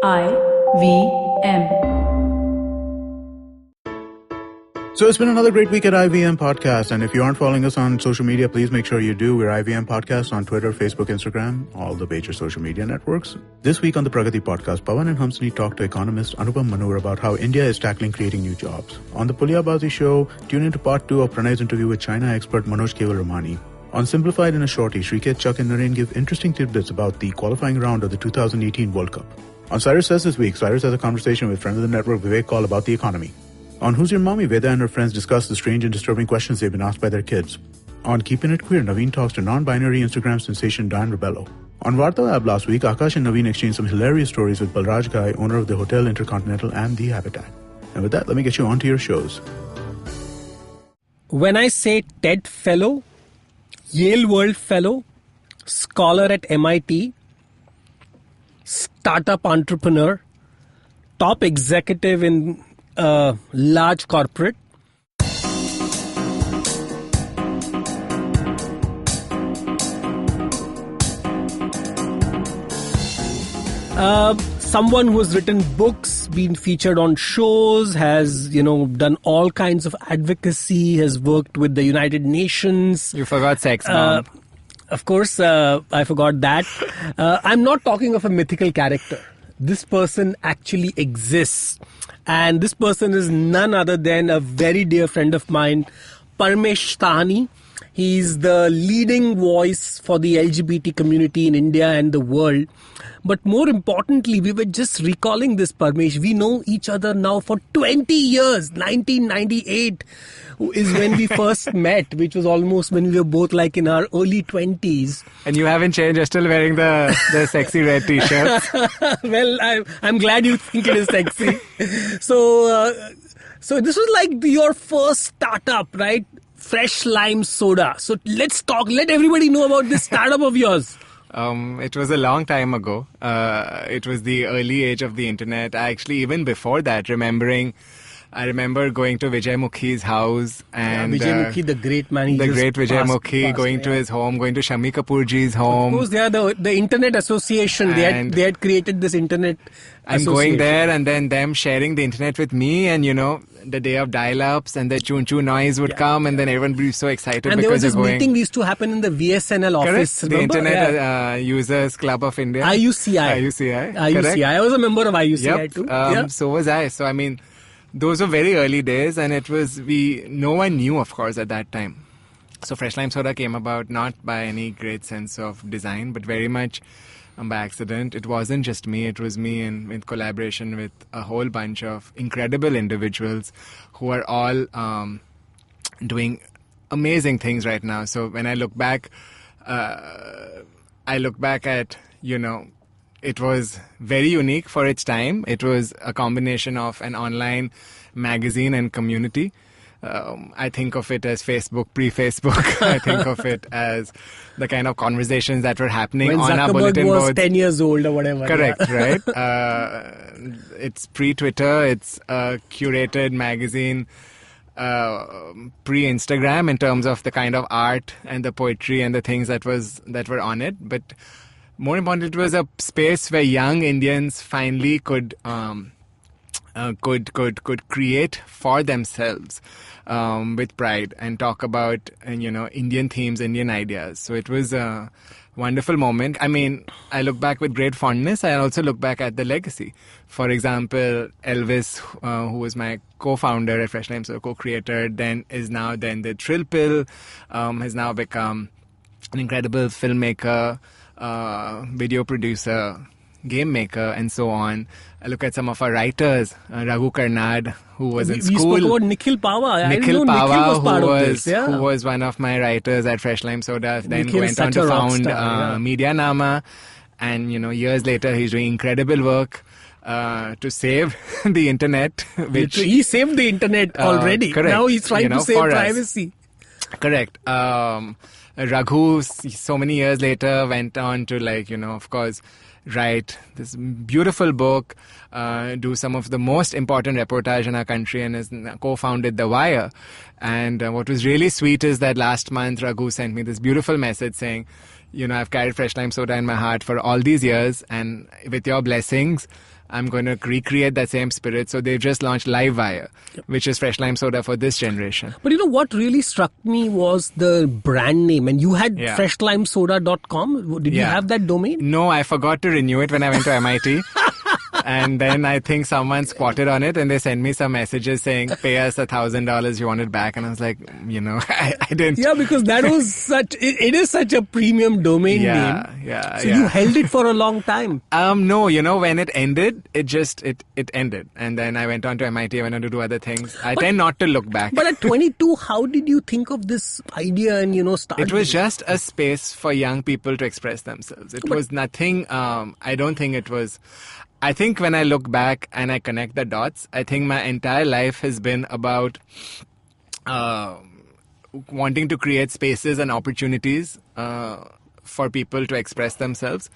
IVM. So it's been another great week at IVM Podcast, and if you aren't following us on social media, please make sure you do. We're IVM Podcast on Twitter, Facebook, Instagram, all the major social media networks. This week on the Pragati Podcast, Pawan and Hamsini talked to economist Anupam Manur about how India is tackling creating new jobs. On the Pulyabazi show, tune into part 2 of Pranay's interview with China expert Manoj Keval-Ramani. On Simplified in a Shorty, Shrikesh, Chuck and Naren give interesting tidbits about the qualifying round of the 2018 World Cup. On Cyrus Says this week, Cyrus has a conversation with friend of the network Vivek Kaul about the economy. On Who's Your Mommy, Veda and her friends discuss the strange and disturbing questions they've been asked by their kids. On Keeping It Queer, Naveen talks to non-binary Instagram sensation Dan Rebello. On Varta Lab last week, Akash and Naveen exchanged some hilarious stories with Balraj Ghai, owner of the Hotel Intercontinental and The Habitat. And with that, let me get you on to your shows. When I say TED Fellow, Yale World Fellow, scholar at MIT, startup entrepreneur, top executive in a large corporate, someone who has written books, been featured on shows, has, done all kinds of advocacy, has worked with the United Nations. You forgot sex bomb. Of course, I forgot that. I'm not talking of a mythical character. This person actually exists. And this person is none other than a very dear friend of mine, Parmesh Shahani. He's the leading voice for the LGBT community in India and the world. But more importantly, we were just recalling this, Parmesh. We know each other now for 20 years. 1998 is when we first met, which was almost when we were both like in our early 20s. And you haven't changed. You're still wearing the sexy red t-shirts. Well, I'm glad you think it is sexy. So this was like your first startup, right? Fresh lime soda. So let's talk. Let everybody know about this startup of yours. It was a long time ago. It was the early age of the internet. Even before that, I remember going to Vijay Mukhi's house and Vijay Mukhi, the great man. The great Vijay Mukhi, going to his home, going to Shami Kapoorji's home. Of course, they are the Internet Association. They had created this Internet I'm going there and then them sharing the internet with me, and the day of dial-ups and the choo-choo noise would come, and then everyone would be so excited. And because there was this meeting used to happen in the VSNL office. Correct. The Internet Users Club of India. IUCI. I was a member of IUCI too. So was I. So those were very early days, and no one knew, of course, at that time. So Fresh Lime Soda came about not by any great sense of design, but very much by accident. It wasn't just me, it was me in collaboration with a whole bunch of incredible individuals who are all doing amazing things right now. So when I look back, at, it was very unique for its time. It was a combination of an online magazine and community. I think of it as Facebook, pre-Facebook. I think of it as the kind of conversations that were happening when on our bulletin Zuckerberg was boards. 10 years old or whatever. Correct, right? It's pre-Twitter. It's a curated magazine, pre-Instagram in terms of the kind of art and the poetry and the things that were on it. But more importantly, it was a space where young Indians finally could create for themselves with pride and talk about Indian themes, Indian ideas. So it was a wonderful moment. I look back with great fondness. I also look back at the legacy. For example, Elvis, who was my co-founder at Fresh Lime, so co-creator, is now the Trill Pill, has now become an incredible filmmaker, video producer, game maker, and so on. I look at some of our writers, Raghu Karnad, who was in school. We spoke about Nikhil Pava. Nikhil Pava, was part of this, who was one of my writers at Fresh Lime Soda, then Nikhil went on to found star, Media Nama, and years later he's doing incredible work to save the internet. He saved the internet already. Correct. Now he's trying to save privacy. Correct. Raghu, so many years later, went on to of course, write this beautiful book, do some of the most important reportage in our country, and has co-founded The Wire. And what was really sweet is that last month Raghu sent me this beautiful message saying, I've carried Fresh Lime Soda in my heart for all these years, and with your blessings, I'm going to recreate that same spirit. So they just launched Live Wire, which is fresh lime soda for this generation. But what really struck me was the brand name. And you had freshlimesoda.com. Did you have that domain? No, I forgot to renew it when I went to MIT. And then I think someone squatted on it and they sent me some messages saying, pay us $1,000, you want it back. And I was like, I didn't. Yeah, because that was it is such a premium domain name. So you held it for a long time. No, when it ended, it ended. And then I went on to MIT, I went on to do other things. I tend not to look back. But at 22, how did you think of this idea and, start? It was just a space for young people to express themselves. It was nothing, I don't think it was... I think when I look back and I connect the dots, I think my entire life has been about wanting to create spaces and opportunities for people to express themselves.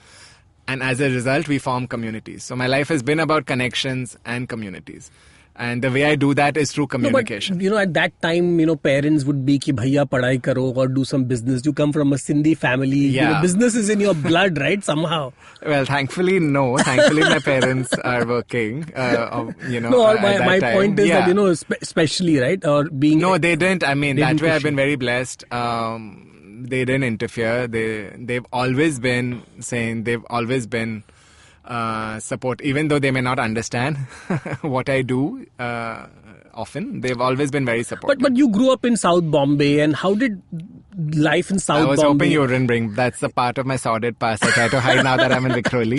And as a result, we form communities. So my life has been about connections and communities. And the way I do that is through communication. No, but, at that time, parents would be ki bhaiya padhai karo or do some business. You come from a Sindhi family. Yeah. Business is in your blood, right? Somehow. Well, thankfully, no. Thankfully, my parents are working. No, my point is that, especially, right? Or being... No, they didn't. I mean, that way I've been very blessed. They didn't interfere. They've always been saying, support, even though they may not understand what I do often. They've always been very supportive. But you grew up in South Bombay, and how did life in South Bombay... I was hoping you wouldn't bring... That's the part of my sordid past I try to hide now that I'm in Vikhroli.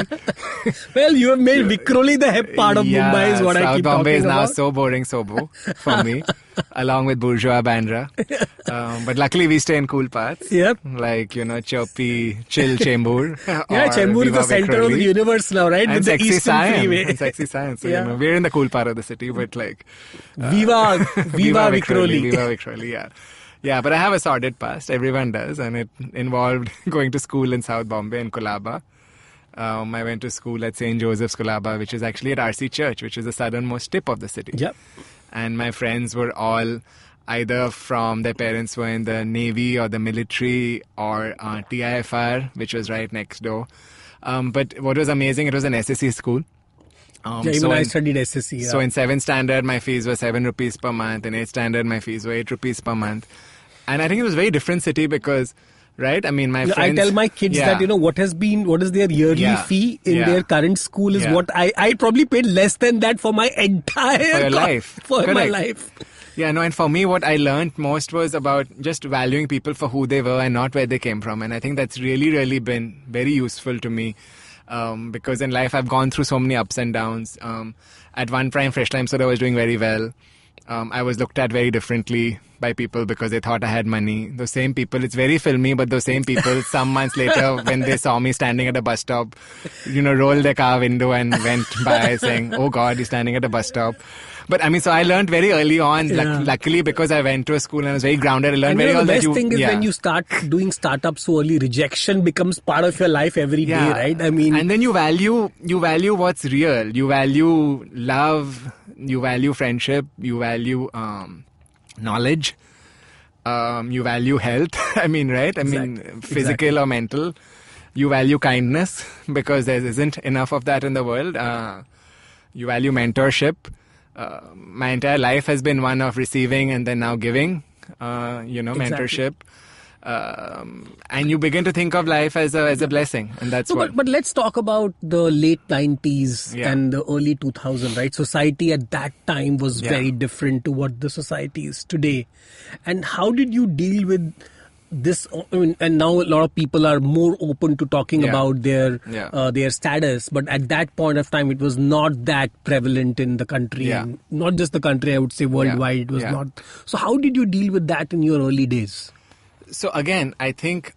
Well, you have made Vikhroli the hip part of Mumbai is what I keep talking about. South Bombay is now so boring sobo for me, along with bourgeois Bandra. But luckily we stay in cool parts. Yep. Like, Chopi, chill Chembur. Yeah, Chembur is the center of the universe now, right? And with sexy the Eastern science. Freeway. And sexy science. So, we're in the cool part of the city, but like... Viva Vikhroli. Viva Vikhroli, yeah. Yeah, but I have a sordid past. Everyone does. And it involved going to school in South Bombay in Colaba. I went to school at St. Joseph's Colaba, which is actually at RC Church, which is the southernmost tip of the city. Yep. And my friends were all either from their parents were in the Navy or the military or TIFR, which was right next door. But what was amazing, it was an SSC school. Even I studied SSC. Yeah. So in 7th standard, my fees were 7 rupees per month. In 8th standard, my fees were 8 rupees per month. And I think it was a very different city because, right? I mean, my friends... I tell my kids that, what is their yearly fee in their current school is what I probably paid less than that for my entire... For your life. For my life. Yeah, no, and for me, what I learned most was about just valuing people for who they were and not where they came from. And I think that's really, really been very useful to me. Because in life I've gone through so many ups and downs. At one time, Fresh Lime Soda was doing very well. I was looked at very differently by people because they thought I had money. Those same people, it's very filmy, but those same people, some months later, when they saw me standing at a bus stop, rolled their car window and went by saying, oh God, he's standing at a bus stop. But I mean, so I learned very early on, luckily because I went to a school and I was very grounded. I learned very early that the best thing is when you start doing startups so early, rejection becomes part of your life every day, right? I mean, and then you value what's real. You value love, you value friendship, you value knowledge, you value health. I mean, right? I mean, physical or mental. You value kindness because there isn't enough of that in the world. You value mentorship. My entire life has been one of receiving and then now giving, mentorship. And you begin to think of life as a blessing. And that's But let's talk about the late 90s and the early 2000s, right? Society at that time was very different to what the society is today. And how did you deal with this? I mean, and now a lot of people are more open to talking about their status, but at that point of time, it was not that prevalent in the country, and not just the country. I would say worldwide, it was not. So, how did you deal with that in your early days? So again, I think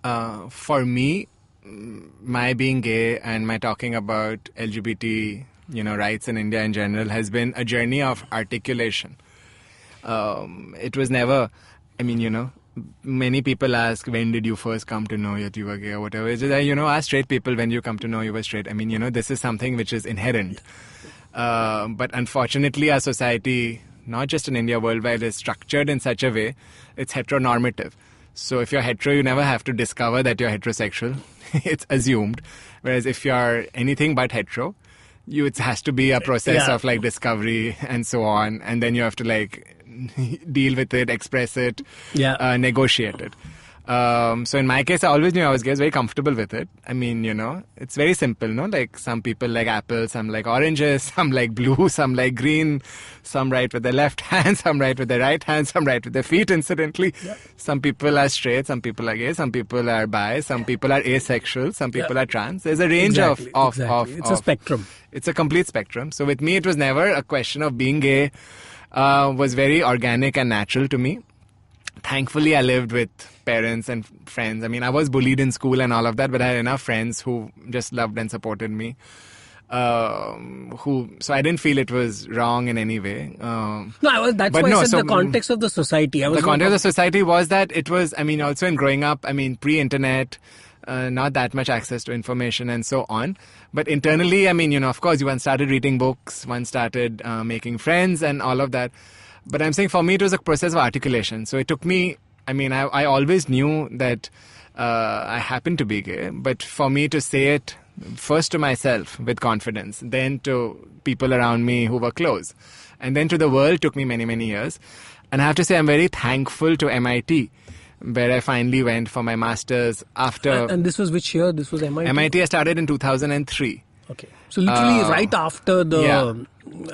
for me, my being gay and my talking about LGBT, rights in India in general has been a journey of articulation. It was never, many people ask, when did you first come to know that you were gay or whatever. It's just, ask straight people when you come to know you were straight. I mean, this is something which is inherent. But unfortunately, our society, not just in India, worldwide, is structured in such a way, it's heteronormative. So if you're hetero, you never have to discover that you're heterosexual. It's assumed. Whereas if you're anything but hetero, it has to be a process of like discovery and so on, and then you have to like deal with it, express it, negotiate it. So in my case, I always knew I was gay. I was very comfortable with it. I mean, it's very simple, no? Like some people like apples, some like oranges, some like blue, some like green, some write with their left hand, some write with their right hand, some write with their feet, incidentally. Yeah. Some people are straight, some people are gay, some people are bi, some people are asexual, some people are trans. There's a range of It's a spectrum. It's a complete spectrum. So with me, it was never a question of being gay. Was very organic and natural to me. Thankfully, I lived with parents and friends. I mean, I was bullied in school and all of that, but I had enough friends who just loved and supported me. So I didn't feel it was wrong in any way. That's why I said the context of the society. The context of the society was that it was, I mean, also in growing up, I mean, pre-internet, not that much access to information and so on. But internally, I mean, of course, one started reading books, one started making friends and all of that. But I'm saying for me, it was a process of articulation. So it took me, I mean, I always knew that I happened to be gay. But for me to say it first to myself with confidence, then to people around me who were close, and then to the world took me many, many years. And I have to say, I'm very thankful to MIT, where I finally went for my master's after... And this was which year? This was MIT? MIT I started in 2003. Okay. So literally right after the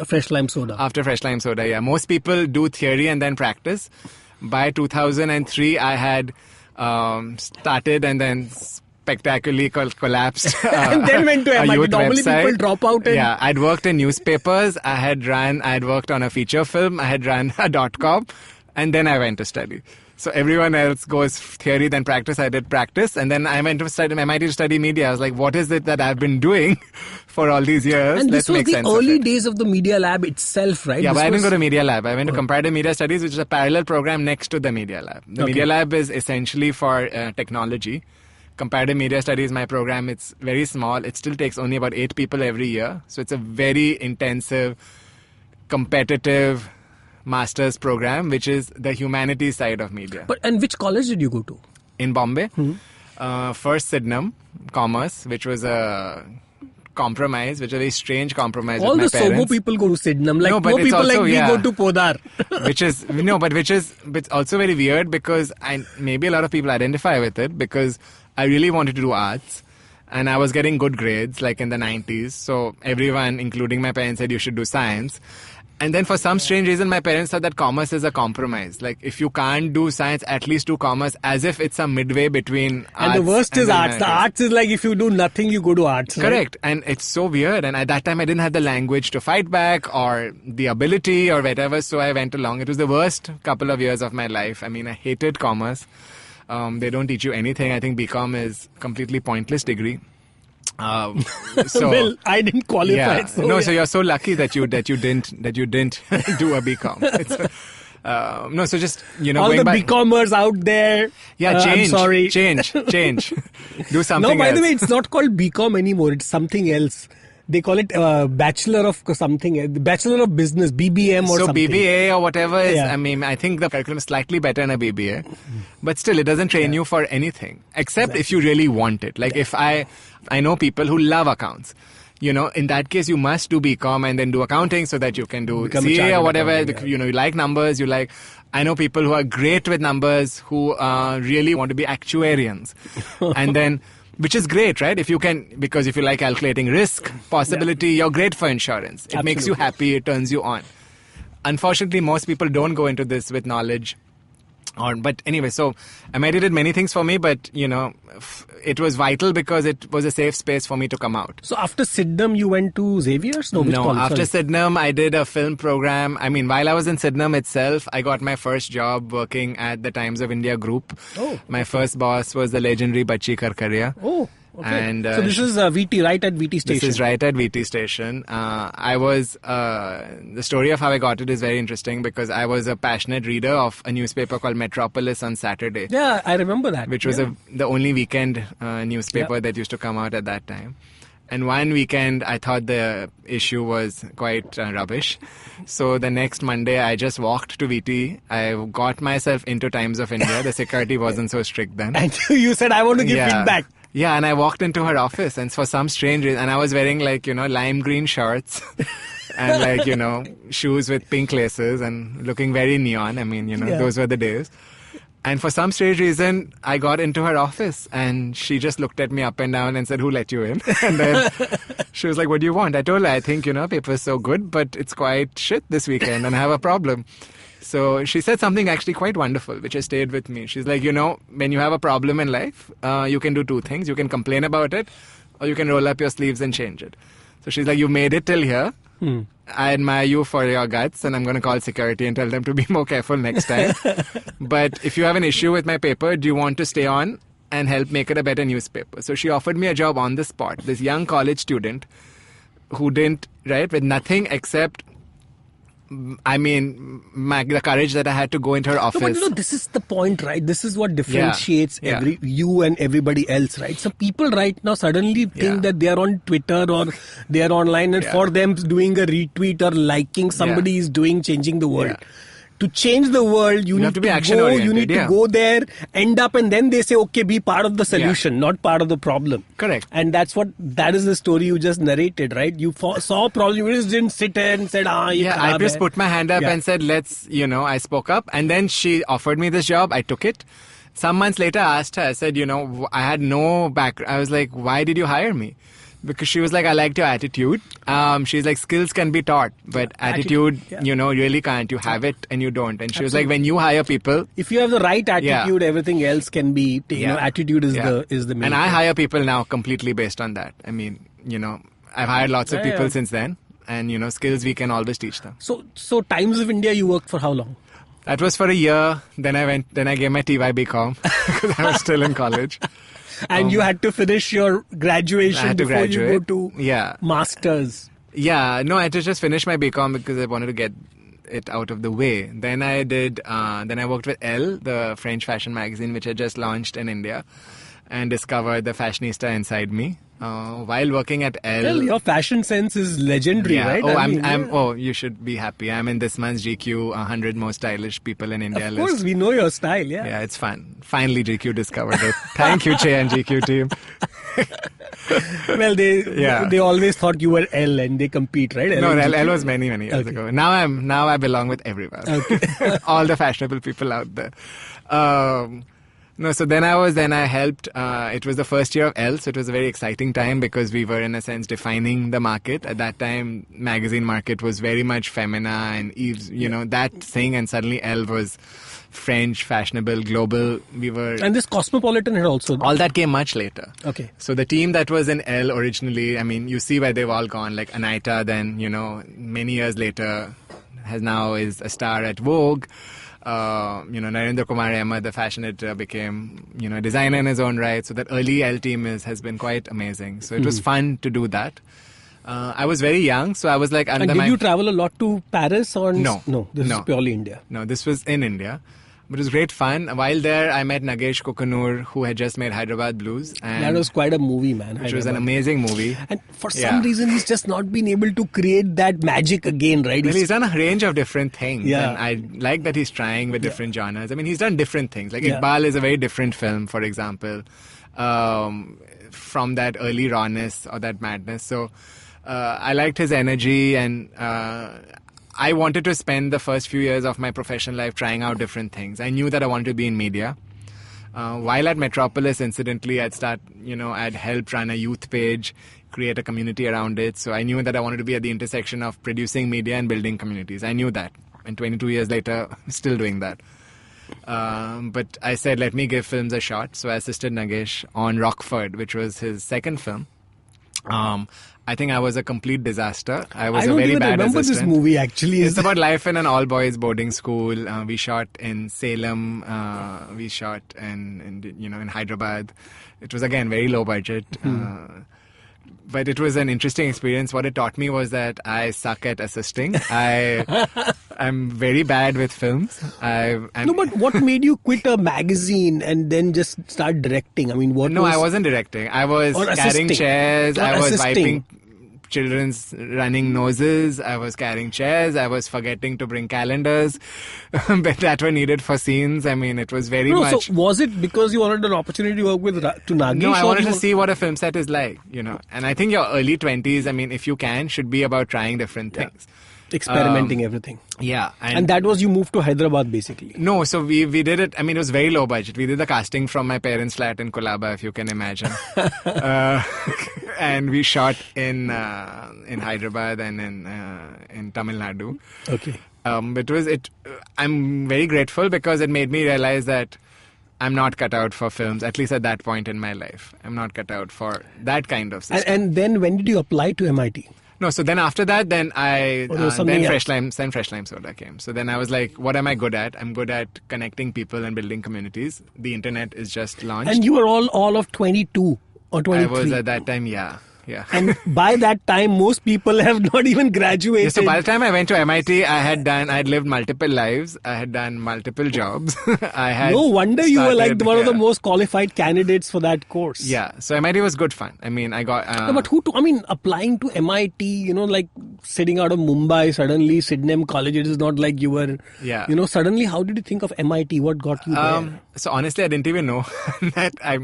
Fresh Lime Soda. After Fresh Lime Soda, yeah. Most people do theory and then practice. By 2003, I had started and then spectacularly collapsed. And then went to MIT. Normally website. People drop out. Yeah, I'd worked in newspapers. I had worked on a feature film. I had run a .com. And then I went to study. So everyone else goes theory, then practice. I did practice. And then I went to study MIT to study media. I was like, what is it that I've been doing for all these years? And this was the early days of the Media Lab itself, right? Yeah, but I didn't go to Media Lab. I went to Comparative Media Studies, which is a parallel program next to the Media Lab. The Media Lab is essentially for technology. Comparative Media Studies, my program, it's very small. It still takes only about 8 people every year. So it's a very intensive, competitive master's program, which is the humanities side of media. And which college did you go to? In Bombay. First Sydenham, Commerce, which was a compromise, which was a very strange compromise All with my parents. All the Sobo people go to Sydenham. Like, no people also, like me go to Podar. which is also very weird because maybe a lot of people identify with it because I really wanted to do arts. And I was getting good grades, like in the 90s. So everyone, including my parents, said you should do science. And then for some strange reason, my parents said that commerce is a compromise. Like, if you can't do science, at least do commerce, as if it's a midway between arts. And the worst is arts. The arts is like, if you do nothing, you go to arts. Correct. Right? And it's so weird. And at that time, I didn't have the language to fight back or the ability or whatever. So I went along. It was the worst couple of years of my life. I mean, I hated commerce. They don't teach you anything. I think BCom is a completely pointless degree. Well, I didn't qualify. Yeah. So you're so lucky that you didn't do a BCom. So just all the BComers out there. Yeah, change. I'm sorry. Change. Do something. No, by else. the way, it's not called BCom anymore. It's something else. They call it Bachelor of something, Bachelor of Business, BBM or something. So BBA or whatever is, I mean, I think the curriculum is slightly better in a BBA. But still, it doesn't train you for anything. Except if you really want it. Like if I know people who love accounts. In that case, you must do BCom and then do accounting so that you can do CA or whatever. You like numbers, I know people who are great with numbers, who really want to be actuarians. And then... Which is great, right? Because if you like calculating risk, possibility, you're great for insurance. It makes you happy, it turns you on. Unfortunately, most people don't go into this with knowledge. But anyway, so MIT did many things for me, but, it was vital because it was a safe space for me to come out. So after Sydenham, you went to Xavier's? No, after Sydenham, I did a film program. I mean, while I was in Sydenham itself, I got my first job working at the Times of India group. Oh. My first boss was the legendary Bachchi Karkaria. Oh. Okay. And, so this is VT, right at VT station? This is right at VT station. I was, the story of how I got it is very interesting because I was a passionate reader of a newspaper called Metropolis on Saturday. Yeah, I remember that. Which was the only weekend newspaper that used to come out at that time. And one weekend, I thought the issue was quite rubbish. So the next Monday, I just walked to VT. I got myself into Times of India. The security wasn't so strict then. And you said, I want to give feedback. Yeah, and I walked into her office, and for some strange reason, and I was wearing like, lime green shorts and like, shoes with pink laces and looking very neon. I mean, those were the days. And for some strange reason, I got into her office and she just looked at me up and down and said, "Who let you in?" And then she was like, "What do you want?" I told her, "I think, paper is so good, but it's quite shit this weekend and I have a problem." So she said something actually quite wonderful, which has stayed with me. She's like, when you have a problem in life, you can do two things. You can complain about it or you can roll up your sleeves and change it. So she's like, "You made it till here. I admire you for your guts, and I'm going to call security and tell them to be more careful next time. But if you have an issue with my paper, do you want to stay on and help make it a better newspaper?" So she offered me a job on the spot. This young college student who didn't, right, with nothing except, the courage that I had to go into her office. No, but this is the point, right? This is what differentiates you and everybody else, right? So people right now suddenly think that they are on Twitter or they are online, and for them doing a retweet or liking somebody is changing the world. Yeah. To change the world, you need to be action-oriented. You need to go there, end up, and then they say, "Okay, be part of the solution, not part of the problem." Correct. And that is the story you just narrated, right? You saw a problem, you just didn't sit there and said, I just put my hand up and said, let's, I spoke up. And then she offered me this job. I took it. Some months later, I asked her, I said, I had no background. I was like, "Why did you hire me?" Because she was like, "I liked your attitude." She's like, "Skills can be taught, but attitude, really can't. You have it and you don't." And she was like, "When you hire people, if you have the right attitude, everything else can be. Attitude is the main. And I hire people now completely based on that. I mean, I've hired lots of people since then, and skills we can always teach them. So Times of India, you worked for how long? That was for a year. Then I gave my TYBCom because I was still in college. And you had to finish your graduation before you go to masters. Yeah, no, I had to just finish my BCom because I wanted to get it out of the way. Then I worked with Elle, the French fashion magazine, which had just launched in India, and discovered the fashionista inside me. While working at Elle... Well, your fashion sense is legendary, right? Oh, you should be happy. I'm in this month's GQ 100 most stylish people in India list. Of course, we know your style, yeah. Yeah, it's fun. Finally, GQ discovered it. Thank you, Che and GQ team. Well, they always thought you were Elle and they compete, right? Elle was many years ago. Now I belong with everyone. Okay. All the fashionable people out there. So then I helped, it was the first year of Elle, so it was a very exciting time because we were in a sense defining the market. At that time, magazine market was very much femina and that thing, and suddenly Elle was French, fashionable, global. And this Cosmopolitan had also... All that came much later. Okay. So the team that was in Elle originally, you see where they've all gone, like Anaita, then, many years later is a star at Vogue. Narendra Kumar Ahmed, the fashion editor, became, a designer in his own right. So that early Elle team has been quite amazing. So it was fun to do that. I was very young, so I was like... And did you travel a lot to Paris or... No. This is purely India. No, this was in India. But it was great fun. While there, I met Nagesh Kokanur, who had just made Hyderabad Blues. And that was quite a movie, man. Which was an amazing movie. And for some reason, he's just not been able to create that magic again, right? Well, he's done a range of different things. Yeah. And I like that he's trying with different genres. He's done different things. Like Iqbal is a very different film, for example, from that early rawness or that madness. So I liked his energy, and I wanted to spend the first few years of my professional life trying out different things. I knew that I wanted to be in media. While at Metropolis, incidentally, I'd helped run a youth page, create a community around it. So I knew that I wanted to be at the intersection of producing media and building communities. I knew that. And 22 years later, still doing that. But I said, let me give films a shot. So I assisted Nagesh on Rockford, which was his second film. I think I was a complete disaster. I was a very bad assistant. I don't remember this movie, actually. It's about life in an all-boys boarding school. We shot in Salem. We shot in Hyderabad. It was, again, very low budget. But it was an interesting experience. What it taught me was that I suck at assisting. I'm very bad with films. But what made you quit a magazine and then just start directing? I wasn't directing. I was carrying chairs. I was wiping children's running noses. I was carrying chairs. I was forgetting to bring calendars but that were needed for scenes. I mean, it was very much. So was it because you wanted an opportunity to work with to Nagesh? No, I wanted to see what a film set is like, And I think your early 20s, I mean, if you can, should be about trying different things. Experimenting everything. Yeah. And that was you moved to Hyderabad basically. No, so we did it. I mean, it was very low budget. We did the casting from my parents' flat in Colaba, if you can imagine. And we shot in Hyderabad and in Tamil Nadu. Okay. I'm very grateful because it made me realize that I'm not cut out for films, at least at that point in my life. I'm not cut out for that kind of system. And then when did you apply to MIT? No, so then after that, then Fresh Lime Soda came. So then I was like, what am I good at? I'm good at connecting people and building communities. The internet is just launched. And you were all of 22 or 23? I was at that time, yeah. And by that time, most people have not even graduated. Yeah, so by the time I went to MIT, I'd lived multiple lives. I had done multiple jobs. No wonder you were like one of the most qualified candidates for that course. Yeah, so MIT was good fun. I mean, I got... but applying to MIT, like sitting out of Mumbai, suddenly Sydenham College, it is not like you were... Yeah. Suddenly, how did you think of MIT? What got you there? So honestly, I didn't even know that a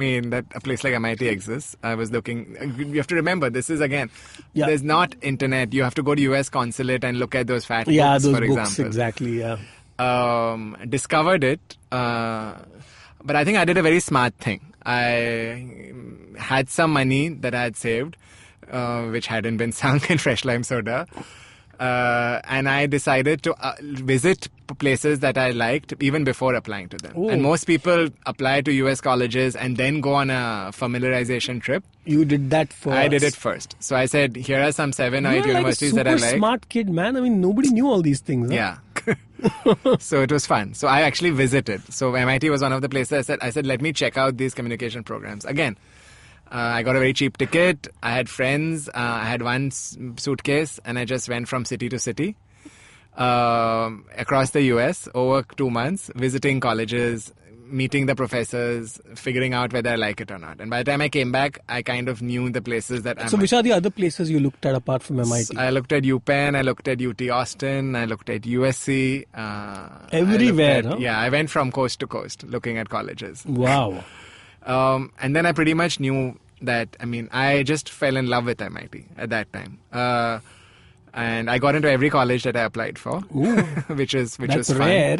place like MIT exists. I was looking... You have to remember, this is again, there's not internet. You have to go to US consulate and look at those fat books, those for books, example. Exactly, yeah. Discovered it, but I think I did a very smart thing. I had some money that I had saved, which hadn't been sunk in Fresh Lime Soda. And I decided to visit places that I liked even before applying to them. Ooh. And most people apply to US colleges and then go on a familiarization trip. You did that first. I did it first. So I said, here are some 7 or 8 universities that I like. You're a smart kid, man. I mean, nobody knew all these things. Huh? Yeah. So it was fun. So I actually visited. So MIT was one of the places I said, let me check out these communication programs. Again, I got a very cheap ticket. I had friends. I had one suitcase and I just went from city to city across the US over 2 months, visiting colleges, meeting the professors, figuring out whether I like it or not. And by the time I came back, I kind of knew the places that So which are the other places you looked at apart from MIT? I looked at UPenn, I looked at UT Austin, I looked at USC. Everywhere, huh? Yeah, I went from coast to coast looking at colleges. Wow. And then I pretty much knew that, I just fell in love with MIT at that time. And I got into every college that I applied for, which was fun. Rare.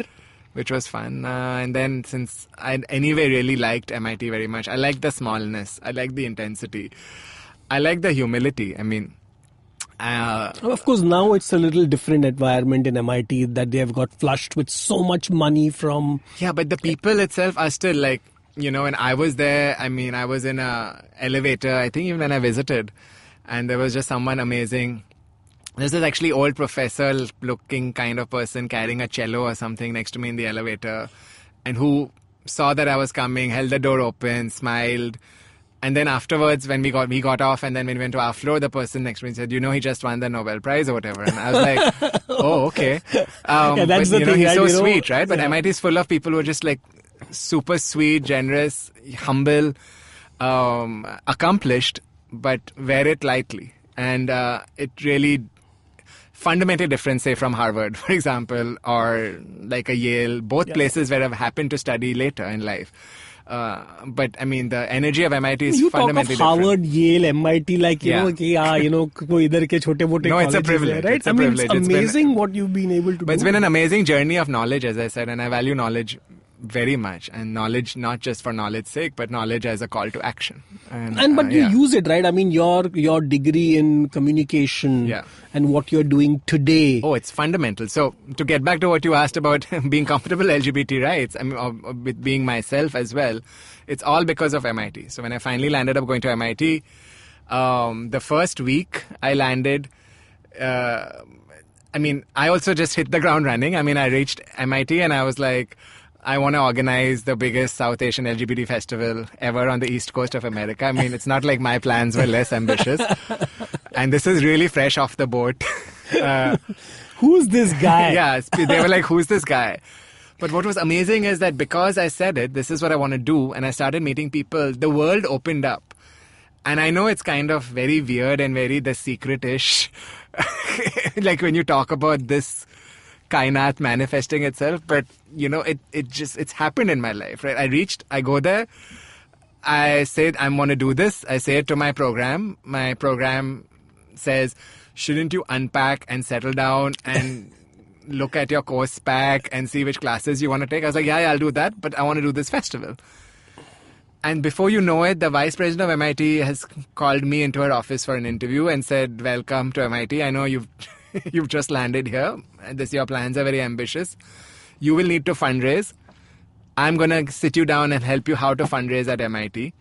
Which was fun. And then since I anyway really liked MIT very much, I liked the smallness, I liked the intensity, I liked the humility. Of course, now it's a little different environment in MIT that they have got flushed with so much money from... Yeah, but the people itself are still like, when I was there, I was in a elevator, I think even when I visited, and there was just someone amazing. There's this actually old professor-looking kind of person carrying a cello or something next to me in the elevator, and who saw that I was coming, held the door open, smiled. And then afterwards, when we got off, and then when we went to our floor, the person next to me said, he just won the Nobel Prize or whatever. And I was like, oh, okay. That's the thing, he's right? so sweet, right? But MIT is full of people who are just like super sweet, generous, humble, accomplished, but wear it lightly. And it really fundamentally different, say, from Harvard, for example, or like a Yale, both places where I've happened to study later in life. But the energy of MIT is fundamentally different. You talk of Harvard, Yale, MIT, like, koi idhar ke chote-mote No, it's a privilege. Right? It's a privilege. It's amazing what you've been able to do. But it's been an amazing journey of knowledge, as I said, and I value knowledge very much, and knowledge not just for knowledge's sake, but knowledge as a call to action. But you use it, right? Your degree in communication and what you're doing today. Oh, it's fundamental. So to get back to what you asked about being comfortable LGBT rights, with being myself as well, it's all because of MIT. So when I finally landed up going to MIT, the first week I landed, I also just hit the ground running. I reached MIT and I was like, I want to organize the biggest South Asian LGBT festival ever on the East Coast of America. It's not like my plans were less ambitious. And this is really fresh off the boat. Who's this guy? Yeah, they were like, who's this guy? But what was amazing is that because I said it, this is what I want to do, and I started meeting people, the world opened up. And I know it's kind of very weird and very the secret-ish, like when you talk about this kainat manifesting itself, but it's happened in my life, right? I go there, I said, I'm going to do this. I say it to my program. My program says, shouldn't you unpack and settle down and look at your course pack and see which classes you want to take? I was like, yeah, I'll do that, but I want to do this festival. And before you know it, the vice president of MIT has called me into her office for an interview and said, welcome to MIT. I know you've you've just landed here. And your plans are very ambitious. You will need to fundraise. I'm going to sit you down and help you how to fundraise at MIT.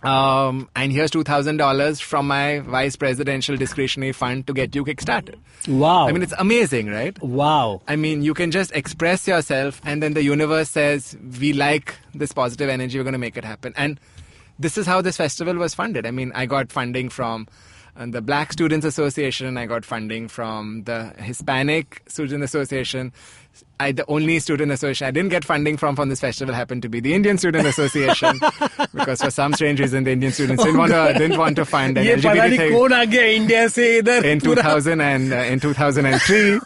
And here's $2,000 from my vice presidential discretionary fund to get you kickstarted. Wow. I mean, it's amazing, right? Wow. I mean, you can just express yourself and then the universe says, we like this positive energy, we're going to make it happen. And this is how this festival was funded. I mean, I got funding from the Black Students Association, I got funding from the Hispanic Student Association. The only student association I didn't get funding from this festival happened to be the Indian Student Association, because for some strange reason the Indian students didn't want to fund an LGBT thing in 2000 and in 2003,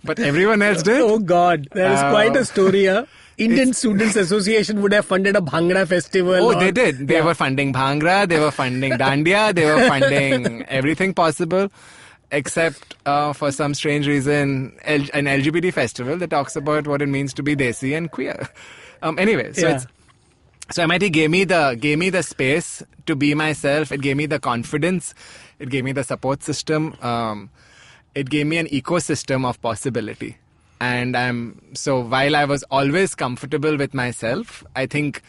but everyone else did. Oh God, that is quite a story. Indian Students Association would have funded a Bhangra festival. Oh, they did. They were funding Bhangra, they were funding Dandiya, they were funding everything possible. Except for some strange reason, an LGBT festival that talks about what it means to be desi and queer. Anyway, so MIT gave me the space to be myself. It gave me the confidence. It gave me the support system. It gave me an ecosystem of possibility. And so while I was always comfortable with myself, I think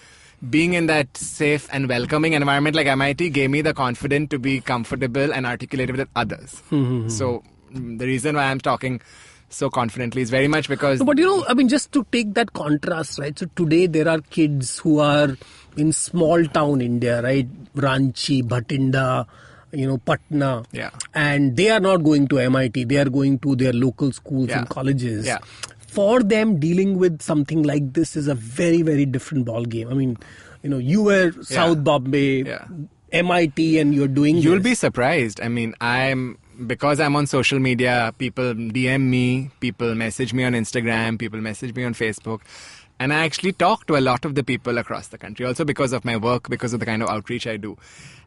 being in that safe and welcoming environment like MIT gave me the confidence to be comfortable and articulated with others. Mm-hmm. So the reason why I'm talking so confidently is very much because... But I mean, just to take that contrast, right? So today there are kids who are in small town India, right? Ranchi, Bhatinda, Patna. Yeah. And they are not going to MIT. They are going to their local schools and colleges. Yeah. For them, dealing with something like this is a very, very different ball game. I mean, you were South Bombay, MIT, and you're doing You'll this. be surprised. I mean, because I'm on social media, people DM me, people message me on Instagram, people message me on Facebook. And I actually talk to a lot of the people across the country, also because of my work, because of the kind of outreach I do.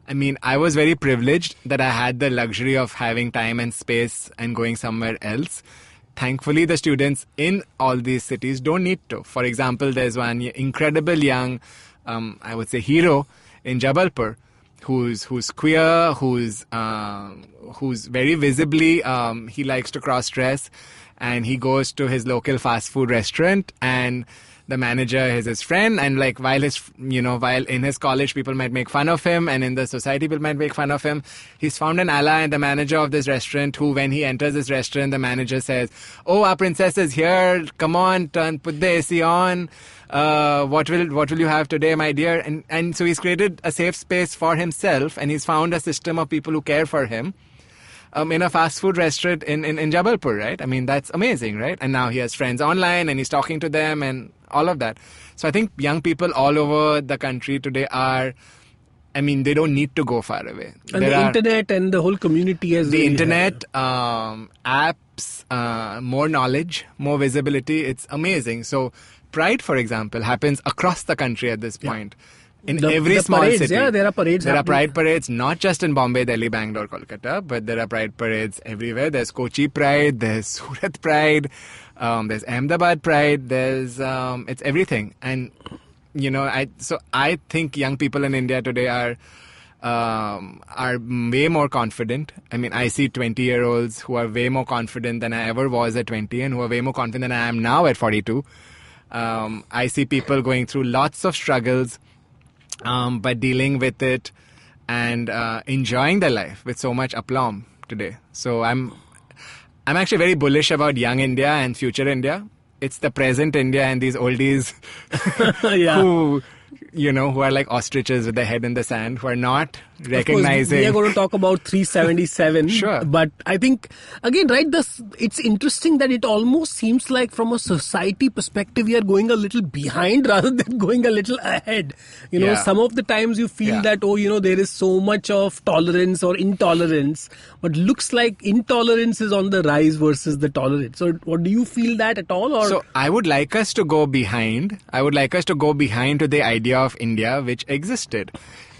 I mean, I was very privileged that I had the luxury of having time and space and going somewhere else. Thankfully, the students in all these cities don't need to. For example, there's one incredible young, I would say, hero in Jabalpur, who's queer, who's very visibly, he likes to cross-dress, and he goes to his local fast food restaurant, and the manager is his friend, and like while in his college people might make fun of him, and in the society people might make fun of him, he's found an ally and the manager of this restaurant, who when he enters this restaurant, the manager says, "Oh, our princess is here, come on, put the AC on, what will you have today, my dear?" And so he's created a safe space for himself, and he's found a system of people who care for him in a fast food restaurant in Jabalpur, right? I mean, that's amazing, right? And now he has friends online and he's talking to them and all of that. So I think young people all over the country today they don't need to go far away. And the internet and the whole community has... The internet, apps, more knowledge, more visibility. It's amazing. So Pride, for example, happens across the country at this point. In every small parades, city. Yeah, there are parades. There are pride parades, not just in Bombay, Delhi, Bangalore, Kolkata, but there are pride parades everywhere. There's Kochi Pride, there's Surat Pride, there's Ahmedabad Pride, there's it's everything. And I think young people in India today are way more confident. I mean, I see 20-year-olds who are way more confident than I ever was at 20, and who are way more confident than I am now at 42. I see people going through lots of struggles, but dealing with it and enjoying their life with so much aplomb today. So I'm actually very bullish about young India and future India. It's the present India and these oldies who who are like ostriches with their head in the sand, who are not Of recognizing. course, we are going to talk about 377. Sure. But I think, again, right, it's interesting that it almost seems like from a society perspective, we are going a little behind rather than going a little ahead. Yeah. Some of the times you feel that, there is so much of tolerance or intolerance, but looks like intolerance is on the rise versus the tolerance. So what do you feel that at all? Or? So I would like us to go behind. I would like us to go behind to the idea of India which existed.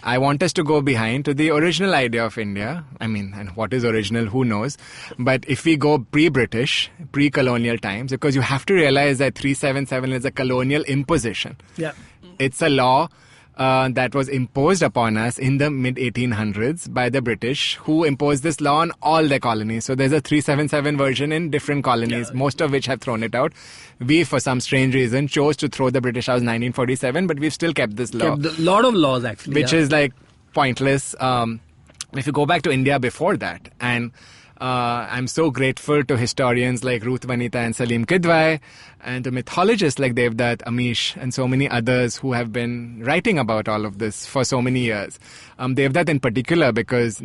I want us to go behind to the original idea of India. I mean, and what is original, who knows? But if we go pre-British, pre-colonial times, because you have to realize that 377 is a colonial imposition. Yeah. It's a law that was imposed upon us in the mid-1800s by the British, who imposed this law on all their colonies. So there's a 377 version in different colonies, most of which have thrown it out. We, for some strange reason, chose to throw the British out in 1947, but we've still kept this law. A lot of laws, actually. Which is like pointless. If you go back to India before that, and I'm so grateful to historians like Ruth Vanita and Salim Kidwai, and to mythologists like Devdutt, Amish, and so many others who have been writing about all of this for so many years. Devdutt in particular, because,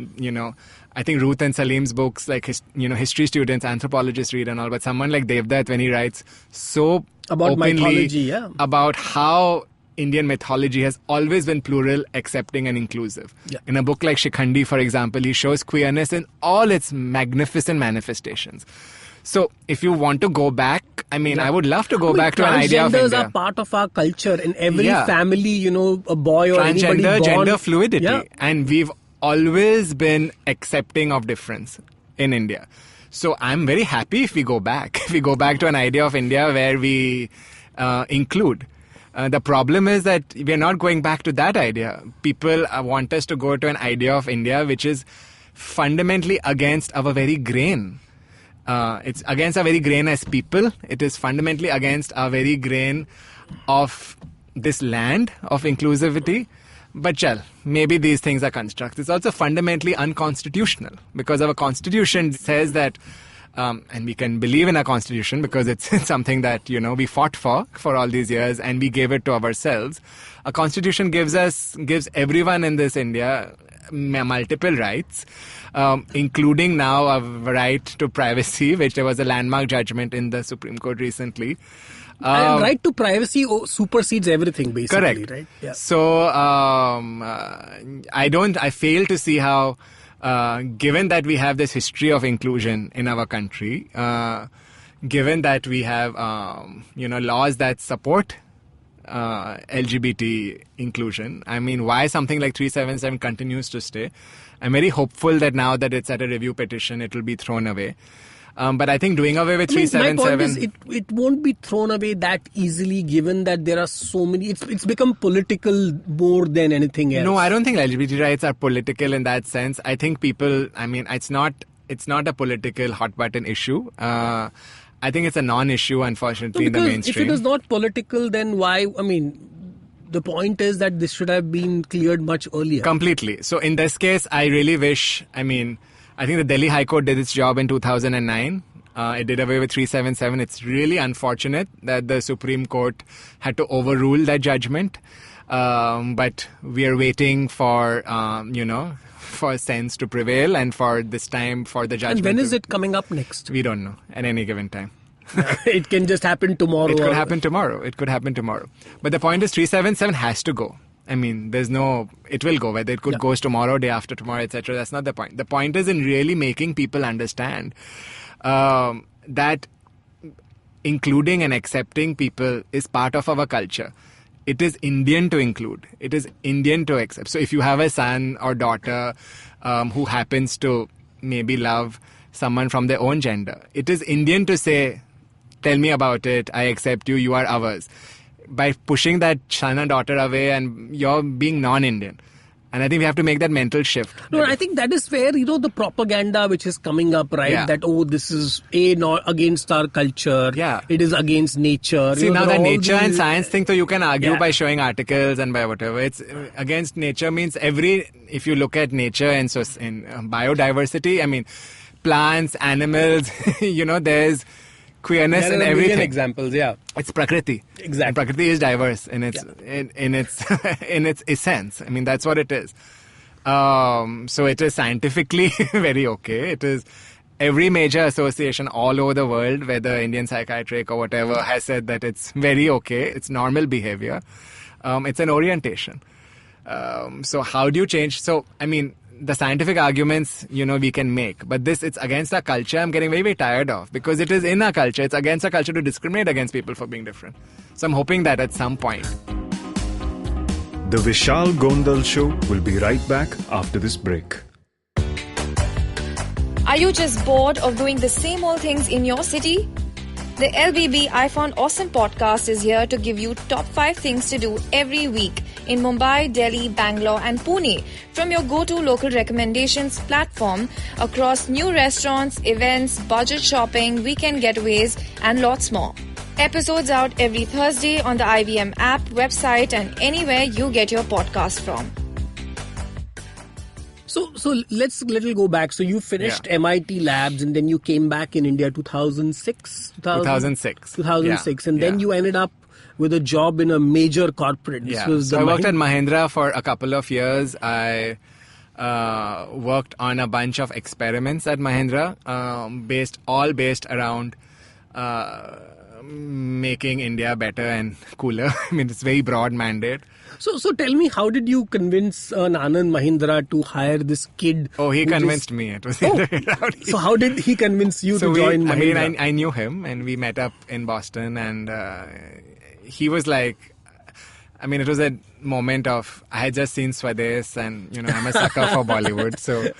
I think Ruth and Salim's books, like, history students, anthropologists read and all, but someone like Devdutt, when he writes so about openly mythology, about how Indian mythology has always been plural, accepting and inclusive. Yeah. In a book like Shikhandi, for example, he shows queerness in all its magnificent manifestations. So if you want to go back, I would love to go back to an idea of India. Transgenders are part of our culture. In every family, a boy or anybody born. Transgender, gender fluidity. Yeah. And we've always been accepting of difference in India. So I'm very happy if we go back. If we go back to an idea of India where we include. The problem is that we are not going back to that idea. People want us to go to an idea of India which is fundamentally against our very grain. It's against our very grain as people. It is fundamentally against our very grain of this land of inclusivity. But maybe these things are constructs. It's also fundamentally unconstitutional because our constitution says that and we can believe in our constitution because it's something that, we fought for all these years and we gave it to ourselves. A constitution gives everyone in this India multiple rights, including now a right to privacy, which there was a landmark judgment in the Supreme Court recently. And right to privacy supersedes everything, basically. Correct. Right? Yeah. So I fail to see how, given that we have this history of inclusion in our country, given that we have, laws that support LGBT inclusion, why something like 377 continues to stay. I'm very hopeful that now that it's at a review petition, it will be thrown away. But I think doing away with 377... My point is it won't be thrown away that easily, given that there are so many... It's become political more than anything else. No, I don't think LGBT rights are political in that sense. I think people... it's not a political hot-button issue. I think it's a non-issue, unfortunately, in the mainstream. If it is not political, then why... the point is that this should have been cleared much earlier. Completely. So in this case, I really wish... I think the Delhi High Court did its job in 2009. It did away with 377. It's really unfortunate that the Supreme Court had to overrule that judgment. But we are waiting for, for sense to prevail and for this time for the judgment. And when is it coming up next? We don't know at any given time. It can just happen tomorrow. It could happen tomorrow. But the point is 377 has to go. There's no... It will go, whether it goes tomorrow, day after tomorrow, etc. That's not the point. The point is in really making people understand that including and accepting people is part of our culture. It is Indian to include. It is Indian to accept. So if you have a son or daughter who happens to maybe love someone from their own gender, it is Indian to say, tell me about it, I accept you, you are ours. By pushing that son and daughter away and you're being non-Indian. And I think we have to make that mental shift. No, I think that is where, the propaganda which is coming up, right? Yeah. That, this is not against our culture. Yeah. It is against nature. See, now that nature and science thing, so you can argue by showing articles and by whatever. It's against nature means if you look at nature and so in biodiversity, plants, animals, there's queerness There and are a million everything. examples, yeah. It's Prakriti. Exactly. And Prakriti is diverse in its in its in its essence. I mean, that's what it is. So it is scientifically very okay. It is every major association all over the world, whether Indian psychiatric or whatever, has said that it's very okay. It's normal behavior. It's an orientation. So how do you change? So, I mean, the scientific arguments, we can make. But it's against our culture. I'm getting very, very tired of, because it is in our culture. It's against our culture to discriminate against people for being different. So I'm hoping that at some point. The Vishal Gondal Show will be right back after this break. Are you just bored of doing the same old things in your city? The LBB I Found Awesome podcast is here to give you top 5 things to do every week in Mumbai, Delhi, Bangalore and Pune from your go-to local recommendations platform across new restaurants, events, budget shopping, weekend getaways and lots more. Episodes out every Thursday on the IVM app, website and anywhere you get your podcast from. So let's little go back. So you finished MIT labs and then you came back in India 2006? 2006. 2006. And then you ended up with a job in a major corporate. This was so I worked at Mahindra for a couple of years. I worked on a bunch of experiments at Mahindra, based around making India better and cooler. I mean, it's a very broad mandate. So tell me, how did you convince Anand Mahindra to hire this kid? Oh, he convinced me. It was the other way around. So how did he convince you to join Mahindra? I knew him and we met up in Boston, and he was like, I mean, it was a moment of, I had just seen Swades and, I'm a sucker for Bollywood. So, with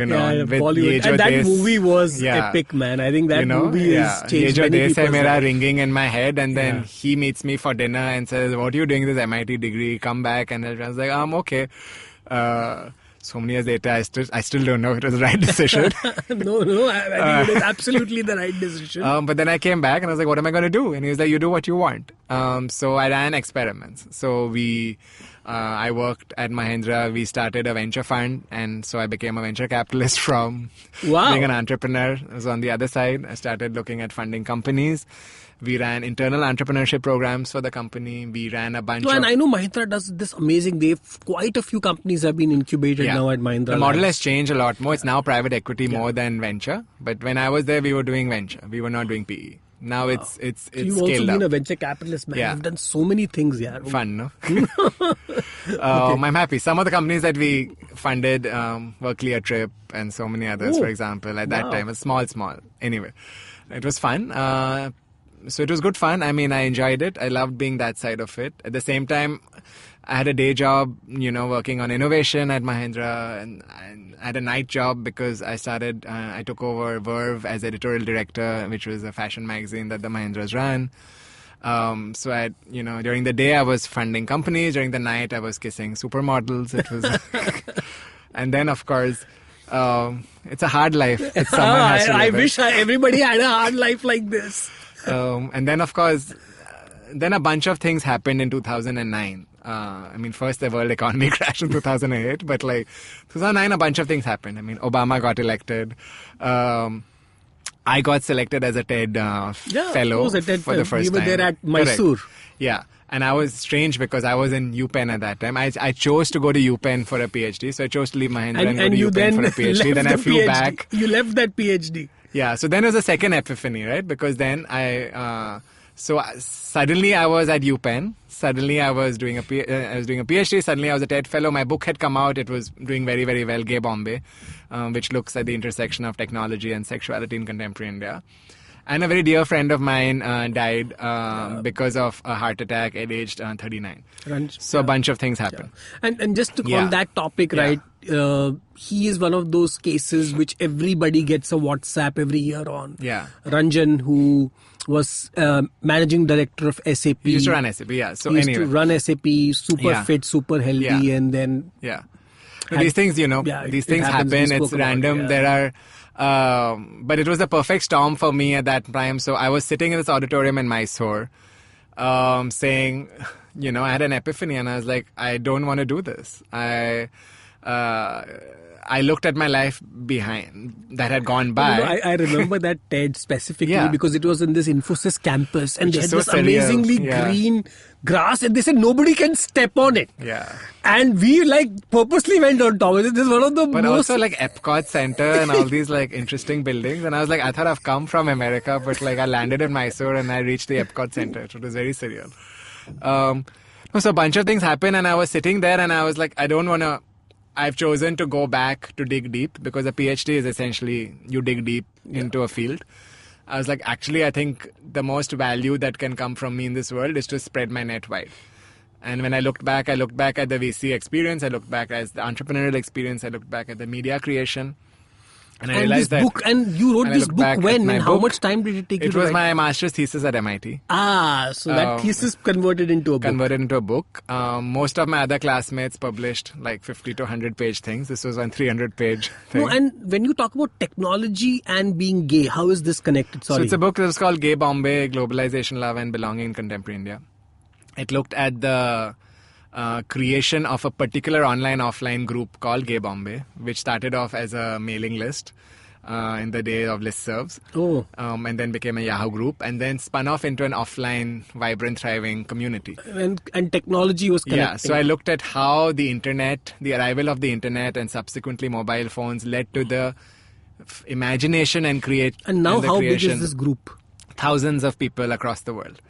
Bollywood. And that movie was epic, man. I think that movie has changed many people's lives. Ringing in my head, and then he meets me for dinner and says, what are you doing with this MIT degree? Come back. And I was like, I'm okay. So many years later, I still don't know if it was the right decision. No, I think it is absolutely the right decision. But then I came back and I was like, what am I going to do? And he was like, you do what you want. So I ran experiments. So I worked at Mahindra. We started a venture fund. And so I became a venture capitalist from being an entrepreneur. I was on the other side. I started looking at funding companies. We ran internal entrepreneurship programs for the company. We ran a bunch of... And I know Mahindra does this amazing... Quite a few companies have been incubated now at Mahindra. The model has changed a lot more. It's now private equity more than venture. But when I was there, we were doing venture. We were not doing PE. Now it's so scaled you've also been up. a venture capitalist, man. You've done so many things, yeah. Fun, no? I'm happy. Some of the companies that we funded were Clear Trip and so many others, for example. At that time, it was small. Anyway, it was fun. So it was good fun. I mean, I enjoyed it. I loved being that side of it. At the same time, I had a day job, working on innovation at Mahindra, and I had a night job because I took over Verve as editorial director, which was a fashion magazine that the Mahindras ran. So during the day I was funding companies. During the night I was kissing supermodels. It was, and then of course, it's a hard life. I wish everybody had a hard life like this. And then, of course, a bunch of things happened in 2009. I mean, first the world economy crashed in 2008, but 2009, a bunch of things happened. I mean, Obama got elected. I got selected as a TED fellow for the first time. We were there at Mysore. Correct. Yeah. And I was strange because I was in UPenn at that time. I chose to go to UPenn for a PhD. So I chose to leave Mahindra and go to UPenn for a PhD. Then I flew back. You left that PhD. Yeah, so then it was a second epiphany, right? Because then suddenly I was at UPenn. Suddenly I was doing a PhD. Suddenly I was a TED fellow. My book had come out. It was doing very, very well, Gay Bombay, which looks at the intersection of technology and sexuality in contemporary India. And a very dear friend of mine died because of a heart attack at age 39. So a bunch of things happened. Yeah. And just on that topic, right, he is one of those cases which everybody gets a WhatsApp every year on. Yeah. Ranjan, who was managing director of SAP. He used to run SAP, yeah. So he used to run SAP, super fit, super healthy, and then... Yeah. These things, these things happen. It's random. There are... but it was a perfect storm for me at that time. So I was sitting in this auditorium in Mysore saying, I had an epiphany and I was like, I don't want to do this. I looked at my life behind that had gone by. I remember that TED specifically because it was in this Infosys campus and Which they had is so this surreal. amazingly green grass and they said nobody can step on it. Yeah. And we purposely went on top of it. This is one of the But most... also Epcot Center and all these interesting buildings. And I was I thought I've come from America, but I landed in Mysore and I reached the Epcot Center. It was very surreal. So a bunch of things happened and I was sitting there and I was I don't want to... I've chosen to go back to dig deep because a PhD is essentially you dig deep into a field. I was actually, I think the most value that can come from me in this world is to spread my net wide. And when I looked back at the VC experience, I looked back at the entrepreneurial experience, I looked back at the media creation. And I realized that... And you wrote this book when and how much time did it take you to write? It was my master's thesis at MIT. So that thesis converted into a book. Converted into a book. Most of my other classmates published 50 to 100 page things. This was one 300-page thing. No, and when you talk about technology and being gay, how is this connected? Sorry. So it's a book that was called Gay Bombay, Globalization, Love and Belonging in Contemporary India. It looked at the creation of a particular online-offline group called Gay Bombay, which started off as a mailing list in the day of listservs, and then became a Yahoo group, and then spun off into an offline, vibrant, thriving community. And technology was connecting. Yeah, so I looked at how the internet, the arrival of the internet, and subsequently mobile phones led to the imagination and create. And now, how big is this group? Thousands of people across the world.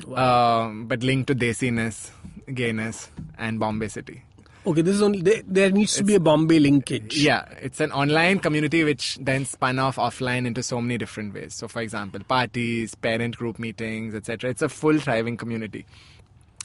Wow. But linked to desiness, gayness, and Bombay City. Okay, this is only there needs to be a Bombay linkage. Yeah, it's an online community which then spun off offline into so many different ways. So, for example, parties, parent group meetings, etc. It's a full thriving community.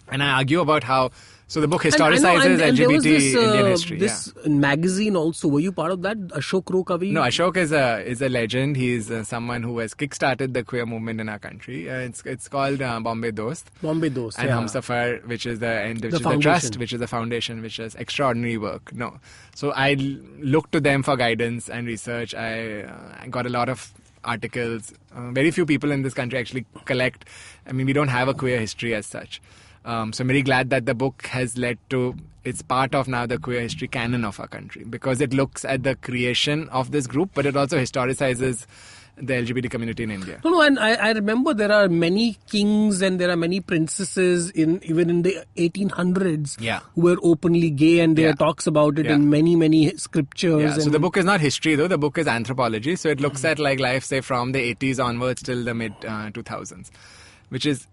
And I argue about how... So the book historicizes LGBT Indian history. This magazine also. Were you part of that? Ashok Rokavi? No, Ashok is a legend. He's someone who has kickstarted the queer movement in our country. It's called Bombay Dost. Bombay Dost, and Humsafar, which is the trust, which is the foundation, which is extraordinary work. No, so I looked to them for guidance and research. I got a lot of articles. Very few people in this country actually collect. I mean, we don't have a queer history as such. So I'm very glad that the book has led to, it's part of now the queer history canon of our country because it looks at the creation of this group, but it also historicizes the LGBT community in India. No, and I remember there are many kings and there are many princesses even in the 1800s who were openly gay and there are talks about it in many scriptures. Yeah. So the book is not history though, the book is anthropology. So it looks at life, say from the 80s onwards till the mid 2000s, which is...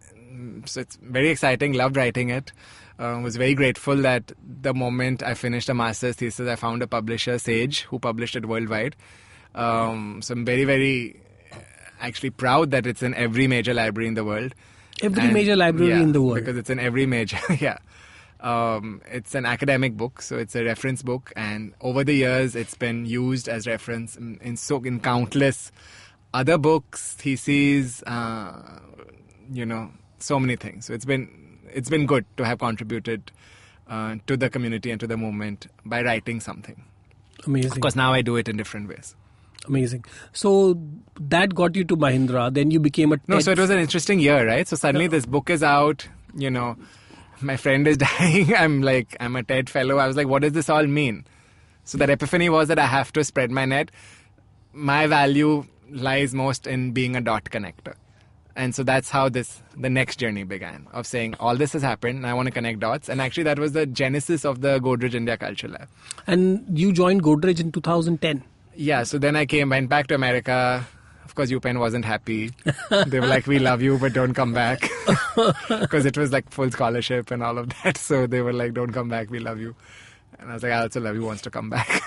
So it's very exciting, loved writing it. Was very grateful that the moment I finished a master's thesis, I found a publisher, Sage, who published it worldwide. So I'm very, very actually proud that it's in every major library in the world. Major library in the world. Because it's in every major, it's an academic book, so it's a reference book. And over the years, it's been used as reference in countless other books, theses, so many things. So it's been good to have contributed to the community and to the movement by writing something. Amazing. Of course, now I do it in different ways. Amazing. So that got you to Mahindra. Then you became a... No, so it was an interesting year, right? So suddenly this book is out. My friend is dying. I'm a TED fellow. I was like, what does this all mean? So that epiphany was that I have to spread my net. My value lies most in being a dot connector. And so that's how the next journey began, of saying all this has happened and I want to connect dots. And actually that was the genesis of the Godrej India Culture Lab. And you joined Godrej in 2010. Yeah, so then I went back to America. Of course, UPenn wasn't happy. They were like, we love you, but don't come back. Because it was full scholarship and all of that. So they were like, don't come back, we love you. And I was like, I also love you, wants to come back.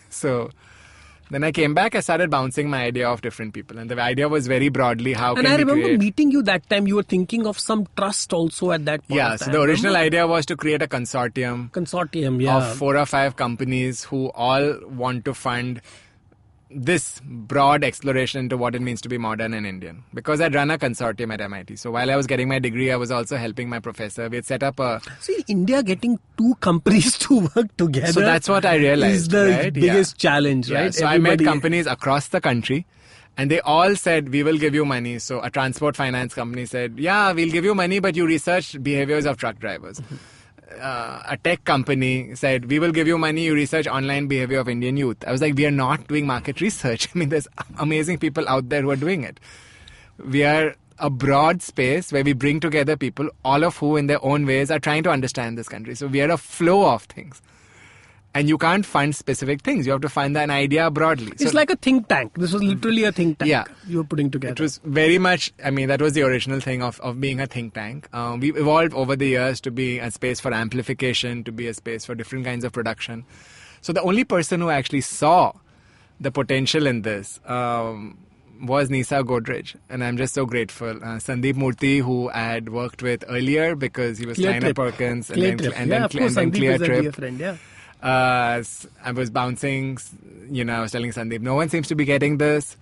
So... Then I came back, I started bouncing my idea off different people. And the idea was very broadly, how can we create... And I remember meeting you that time, you were thinking of some trust also at that point. Yeah, so the original idea was to create a consortium. Of 4 or 5 companies who all want to fund this broad exploration into what it means to be modern and Indian. Because I'd run a consortium at MIT. So while I was getting my degree, I was also helping my professor. We had set up a... See, India getting 2 companies to work together... So that's what I realized, is the biggest challenge, right? So I met companies across the country and they all said, we will give you money. So a transport finance company said, yeah, we'll give you money, but you research behaviors of truck drivers. a tech company said, we will give you money, you research online behavior of Indian youth. I was like, we are not doing market research. I mean, there's amazing people out there who are doing it. We are a broad space where we bring together people, all of who in their own ways are trying to understand this country. So we are a flow of things. And you can't fund specific things. You have to fund an idea broadly. It's like a think tank. This was literally a think tank you were putting together. It was very much, I mean, that was the original thing of being a think tank. We've evolved over the years to be a space for amplification, to be a space for different kinds of production. So the only person who actually saw the potential in this was Nisa Godrej. And I'm just so grateful. Sandeep Murthy, who I had worked with earlier because he was Kleiner Perkins and then Clear Trip. I was bouncing, I was telling Sandeep, no one seems to be getting this.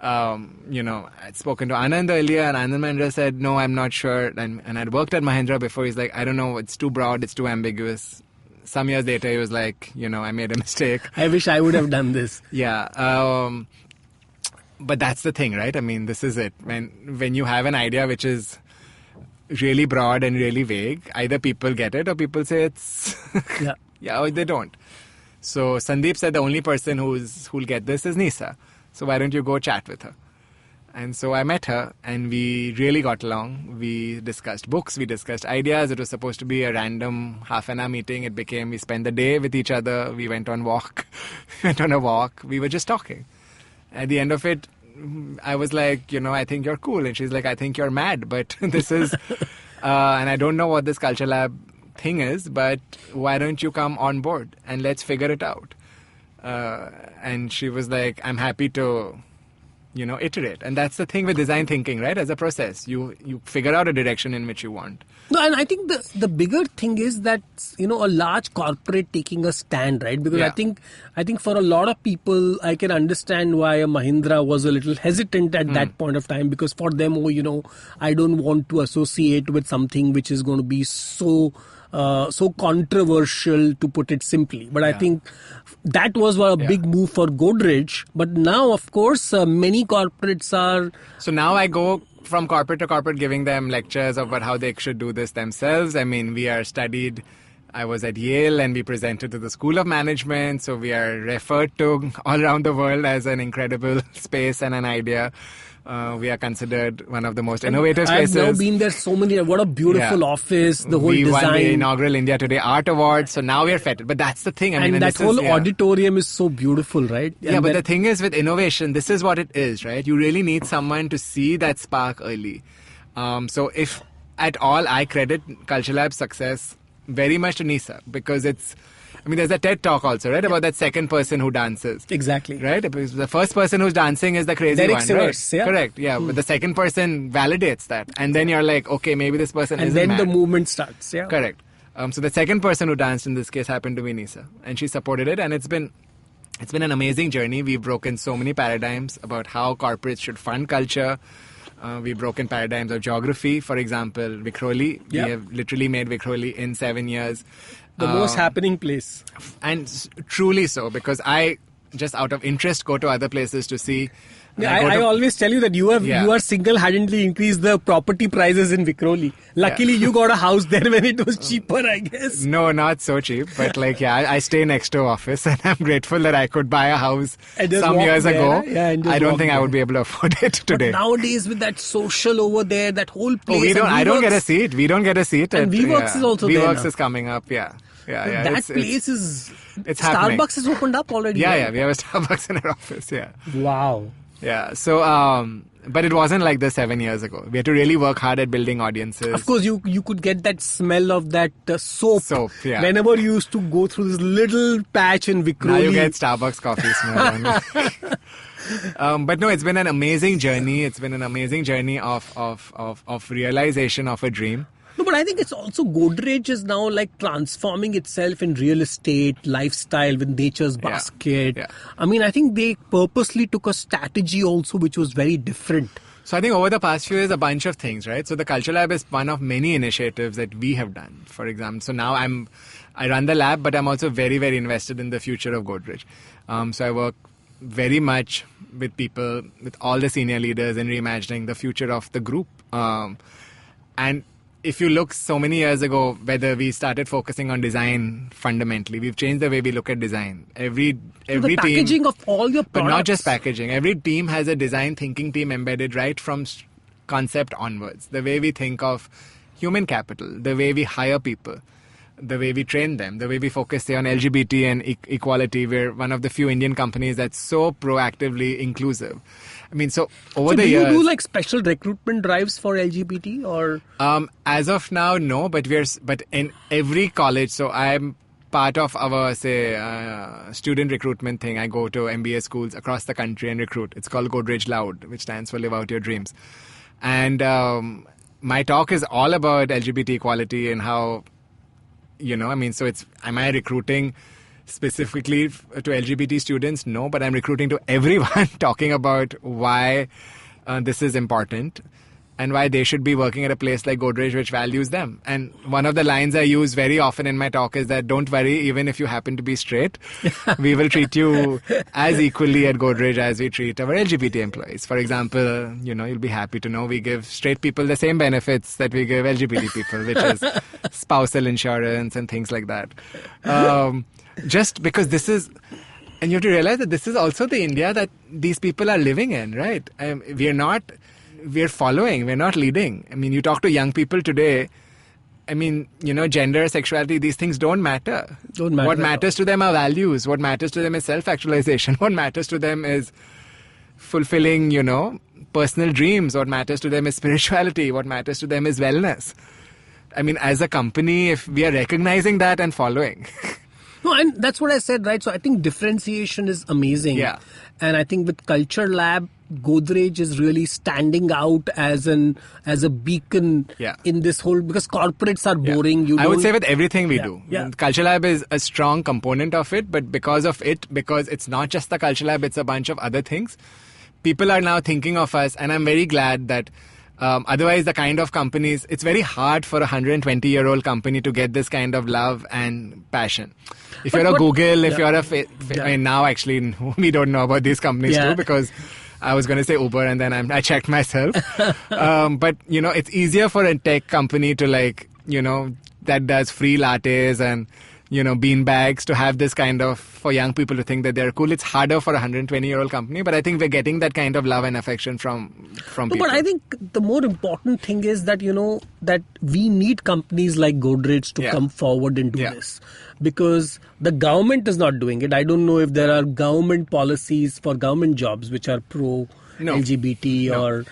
I'd spoken to Anand earlier, and Anand Mahindra said, no, I'm not sure. And I'd worked at Mahindra before. He's like, I don't know, it's too broad, it's too ambiguous. Some years later, he was like, I made a mistake. I wish I would have done this. But that's the thing, right? I mean, this is it. When you have an idea which is really broad and really vague, either people get it or people say it's... or they don't. So Sandeep said the only person who'll get this is Nisa. So why don't you go chat with her? And so I met her and we really got along. We discussed books, we discussed ideas. It was supposed to be a random half-an-hour meeting. It became we spent the day with each other. We went on a walk. We were just talking. At the end of it, I was like, I think you're cool. And she's like, I think you're mad. But this is... and I don't know what this Culture Lab thing is, but why don't you come on board and let's figure it out? And she was like, I'm happy to, iterate. And that's the thing with design thinking, right? As a process, you figure out a direction in which you want. No, and I think the bigger thing is that, a large corporate taking a stand, right? Because I think for a lot of people, I can understand why a Mahindra was a little hesitant at that point of time, because for them, I don't want to associate with something which is going to be so controversial, to put it simply. But I think that was a big move for Godrej. But now, of course, many corporates are... So now I go from corporate to corporate giving them lectures about how they should do this themselves. I mean, I was at Yale and we presented to the School of Management. So we are referred to all around the world as an incredible space and an idea. We are considered one of the most innovative spaces. I've now been there so many. What a beautiful office, the whole design. We won the inaugural India Today Art Award, so now we are fettered. But that's the thing. And that whole auditorium is so beautiful, right? But the thing is with innovation, this is what it is, right? You really need someone to see that spark early. So if at all, I credit Culture Lab's success very much to Nisa, because there's a TED talk also, right? About that second person who dances. Exactly. Right? Because the first person who's dancing is the crazy Derek one, Sivers, right? Correct, But the second person validates that. And then you're like, okay, maybe this person isn't mad. And then the movement starts, Correct. So the second person who danced in this case happened to be Nisa. And she supported it. And it's been an amazing journey. We've broken so many paradigms about how corporates should fund culture. We've broken paradigms of geography. For example, Vikhroli. We have literally made Vikhroli in 7 years. The most happening place. And truly so, because I, just out of interest, go to other places to see. I always tell you that you are single-handedly increased the property prices in Vikhroli. Luckily, you got a house there when it was cheaper, I guess. No, not so cheap. But I stay next to office and I'm grateful that I could buy a house some years ago. I don't think I would be able to afford it today. But nowadays, with that social over there, that whole place... I don't get a seat. We don't get a seat. And WeWorks is also there WeWorks is coming up, That place is... It's happening. Starbucks is opened up already. We have a Starbucks in our office, Wow. Yeah, so, but it wasn't like this 7 years ago. We had to really work hard at building audiences. Of course, you could get that smell of that soap. Whenever you used to go through this little patch in Vikhroli. Now you get Starbucks coffee smell. But no, it's been an amazing journey. It's been an amazing journey of realization of a dream. No, but I think it's also Godrej is now like transforming itself in real estate, lifestyle with Nature's Basket. I mean, I think they purposely took a strategy also which was very different. So I think over the past few years, a bunch of things, right? So the Culture Lab is one of many initiatives that we have done, for example. So now I run the lab, but I'm also very, very invested in the future of Godrej. So I work very much with people, with all the senior leaders in reimagining the future of the group. And if you look so many years ago, whether we started focusing on design fundamentally, we've changed the way we look at design. Every the team, packaging of all your products. but not just packaging. Every team has a design thinking team embedded right from concept onwards. The way we think of human capital, the way we hire people, the way we train them, the way we focus, say, on LGBT and equality. We're one of the few Indian companies that's so proactively inclusive. I mean, so over the years... do you do like special recruitment drives for LGBT or... As of now, no, but in every college, so I'm part of our, say, student recruitment thing. I go to MBA schools across the country and recruit. It's called Godrej Loud, which stands for Live Out Your Dreams. And my talk is all about LGBT equality and how, so am I recruiting specifically to LGBT students? No, but I'm recruiting to everyone, talking about why this is important and why they should be working at a place like Godrej, which values them. And one of the lines I use very often in my talk is that don't worry, even if you happen to be straight, we will treat you as equally at Godrej as we treat our LGBT employees. For example, you'll be happy to know we give straight people the same benefits that we give LGBT people, which is spousal insurance and things like that. Just because this is, and you have to realize that this is also the India that these people are living in, right? We're following, we're not leading. I mean, you talk to young people today, gender, sexuality, these things don't matter. What matters to them are values. What matters to them is self-actualization. What matters to them is fulfilling, personal dreams. What matters to them is spirituality. What matters to them is wellness. I mean, as a company, if we are recognizing that and following... No, and that's what I said, right? So I think differentiation is amazing. Yeah. And I think with Culture Lab, Godrej is really standing out as a beacon in this whole, because corporates are boring. I would say with everything we do. Yeah. Culture Lab is a strong component of it, but because it's not just the Culture Lab, it's a bunch of other things. People are now thinking of us, and I'm very glad that otherwise the kind of companies, it's very hard for a 120-year-old company to get this kind of love and passion. If you're a Google, if you're I mean, now actually we don't know about these companies too, because I was going to say Uber and then I checked myself. But, it's easier for a tech company to that does free lattes and, bean bags to have this kind of, for young people to think that they're cool. It's harder for a 120-year-old company, but I think we're getting that kind of love and affection from people. But I think the more important thing is that, that we need companies like Godrej to come forward and do this. Because the government is not doing it. I don't know if there are government policies for government jobs which are LGBT or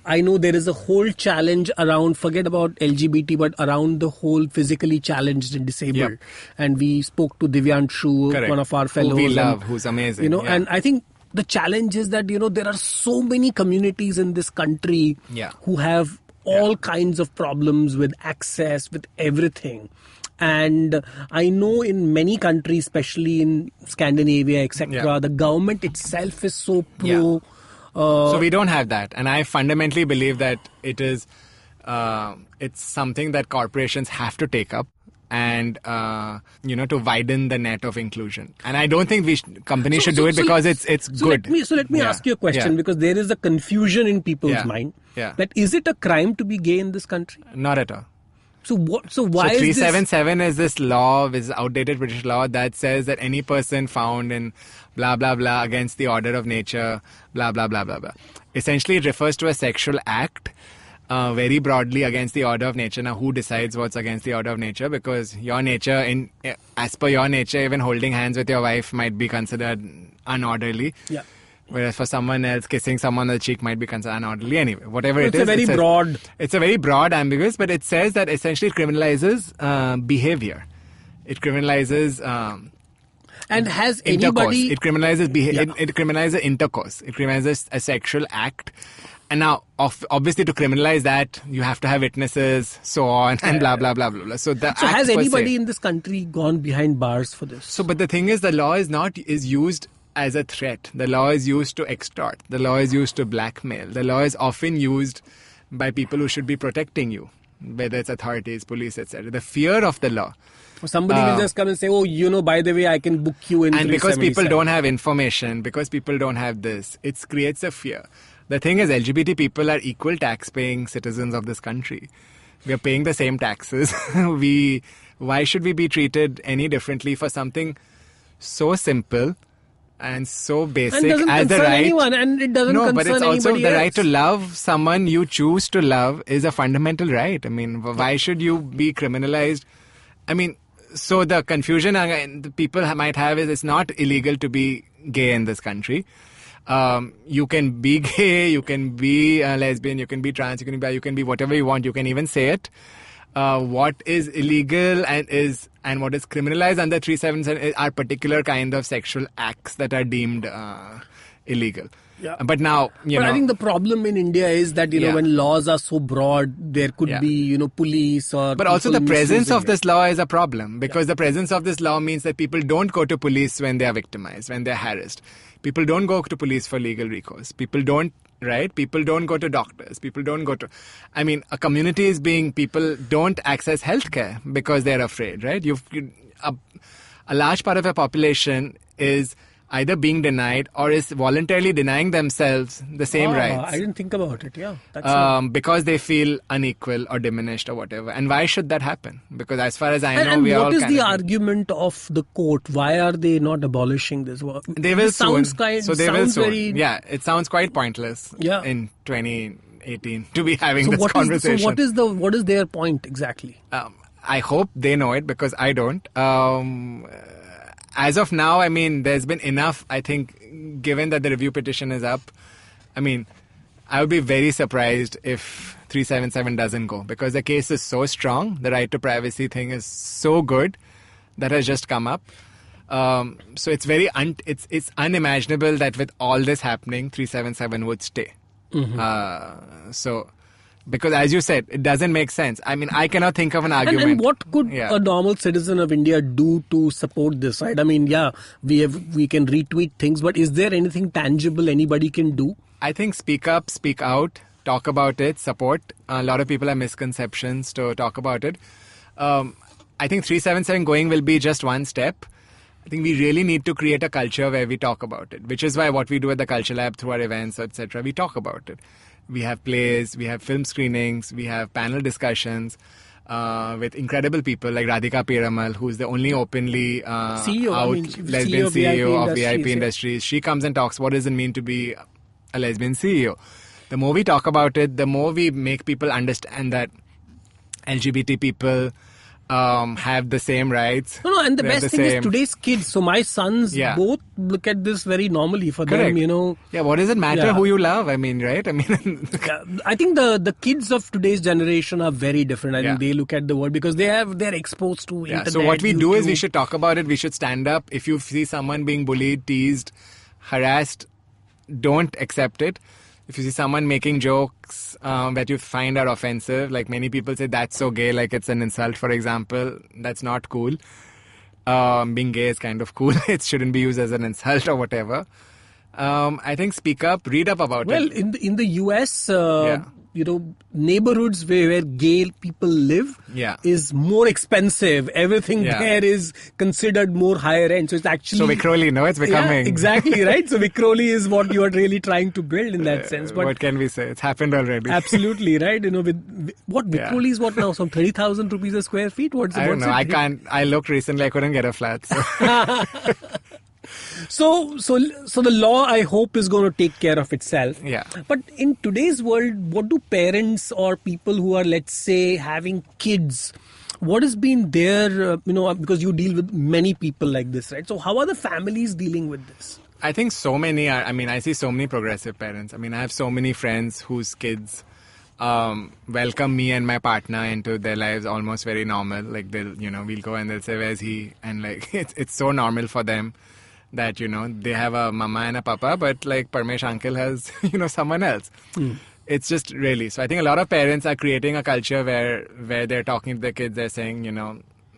I know there is a whole challenge around, forget about LGBT, but around the whole physically challenged and disabled. And we spoke to Divyanshu, one of our fellows. Who we love, who's amazing. And I think the challenge is that, there are so many communities in this country who have all kinds of problems with access, with everything. And I know in many countries, especially in Scandinavia, etc., the government itself is so pro. So we don't have that. And I fundamentally believe that it is, it's something that corporations have to take up and, to widen the net of inclusion. And I don't think companies should do it because it's good. Let me ask you a question, because there is a confusion in people's mind. That is it a crime to be gay in this country? Not at all. So why is 377 is this law, this outdated British law that says that any person found in blah, blah, blah against the order of nature, blah, blah, blah, blah, blah. Essentially, it refers to a sexual act very broadly against the order of nature. Now, who decides what's against the order of nature? Because your nature, as per your nature, even holding hands with your wife might be considered unorderly. Yeah. Whereas for someone else, kissing someone on the cheek might be considered unorderly. Anyway, whatever it is. It's a very broad, ambiguous, but it says that essentially it criminalizes behavior. It criminalizes and has intercourse. Anybody... It criminalizes behavior. It criminalizes intercourse. It criminalizes a sexual act. And now, obviously, to criminalize that, you have to have witnesses, so on, and blah, blah, blah, blah, blah. So has anybody in this country gone behind bars for this? So, but the thing is, the law is used as a threat. The law is used to extort. The law is used to blackmail. The law is often used by people who should be protecting you, whether it's authorities, police, etc. The fear of the law. Somebody will just come and say, by the way, I can book you in. And because people don't have information, because people don't have this, it creates a fear. The thing is, LGBT people are equal tax-paying citizens of this country. We are paying the same taxes. Why should we be treated any differently for something so simple and so basic And doesn't as the concern right? anyone, and it doesn't concern but it's also anybody the else. right to love someone you choose to love is a fundamental right. I mean, why should you be criminalized? I mean, so the confusion the people might have is it's not illegal to be gay in this country. You can be gay, you can be lesbian, you can be trans, you can be bi, you can be whatever you want. You can even say it. What is illegal and what is criminalized under 377 are particular kind of sexual acts that are deemed illegal. Yeah. But now, But I think the problem in India is that, Yeah. when laws are so broad, there could Yeah. be, police or... But also the people presence misusing of this law is a problem, because the presence of this law means that people don't go to police when they are victimized, when they're harassed. People don't go to police for legal recourse. People don't go to doctors. People don't go to... I mean, a community is people don't access healthcare because they're afraid, right? A large part of a population is either being denied or is voluntarily denying themselves the same rights. I didn't think about it, yeah. That's Because they feel unequal or diminished or whatever. And why should that happen? Because as far as I know, and we are all what is the kind of- argument of the court? Why are they not abolishing this? They will This sounds soon. So they will sounds soon. very... Yeah, it sounds quite pointless Yeah. in 2018 to be having So this conversation. what is their point exactly? I hope they know it because I don't. As of now, I mean, there's been enough, I think, given that the review petition is up. I mean, I would be very surprised if 377 doesn't go, because the case is so strong. The right to privacy thing is so good that has just come up. So it's very it's unimaginable that with all this happening, 377 would stay. Because as you said, it doesn't make sense. I mean, I cannot think of an argument. And what could Yeah. a normal citizen of India do to support this, right? I mean, yeah, we can retweet things, but is there anything tangible anybody can do? I think speak up, speak out, talk about it, support. A lot of people have misconceptions to talk about it. I think 377 going will be just one step. I think we really need to create a culture where we talk about it, which is why what we do at the Culture Lab through our events, etc., we talk about it. We have plays, we have film screenings, we have panel discussions with incredible people like Radhika Piramal, who's the only openly CEO, out lesbian CEO of VIP Industries, Industries. She comes and talks what does it mean to be a lesbian CEO. The more we talk about it, the more we make people understand that LGBT people have the same rights. No, and the They're best thing same. is today's kids. So my sons Yeah. both look at this very normally. For Correct. them, Yeah, what does it matter Yeah. who you love? I mean, right? I mean, I think the kids of today's generation are very different. I think Yeah. they look at the world because they're exposed to yeah. internet. So what we do is we YouTube. should talk about it. We should stand up. If you see someone being bullied, teased, harassed, don't accept it. If you see someone making jokes that you find are offensive, like many people say that's so gay, like it's an insult, for example, that's not cool. Being gay is kind of cool. It shouldn't be used as an insult or whatever. I think speak up, read up about Well, it. in the US, Yeah. neighborhoods where gay people live Yeah. is more expensive. Everything Yeah. there is considered more higher end. So it's actually... So Vikhroli, no, it's becoming. Yeah, exactly, right? So Vikhroli is what you are really trying to build in that sense. But what can we say? It's happened already. absolutely, right? With what Yeah. Vikhroli is what now? Some 30,000 rupees a square feet? I don't know. I looked recently. I couldn't get a flat. So. So the law, I hope, is going to take care of itself. Yeah. But in today's world, what do parents or people who are, let's say, having kids, what has been their, because you deal with many people like this, right? So how are the families dealing with this? I think so many are. I mean, I see so many progressive parents. I mean, I have so many friends whose kids welcome me and my partner into their lives almost very normal. Like we'll go and they'll say, "Where's he?" And like it's so normal for them that they have a mama and a papa, but like Parmesh uncle has someone else. It's just really. So I think a lot of parents are creating a culture where they're talking to their kids. They're saying,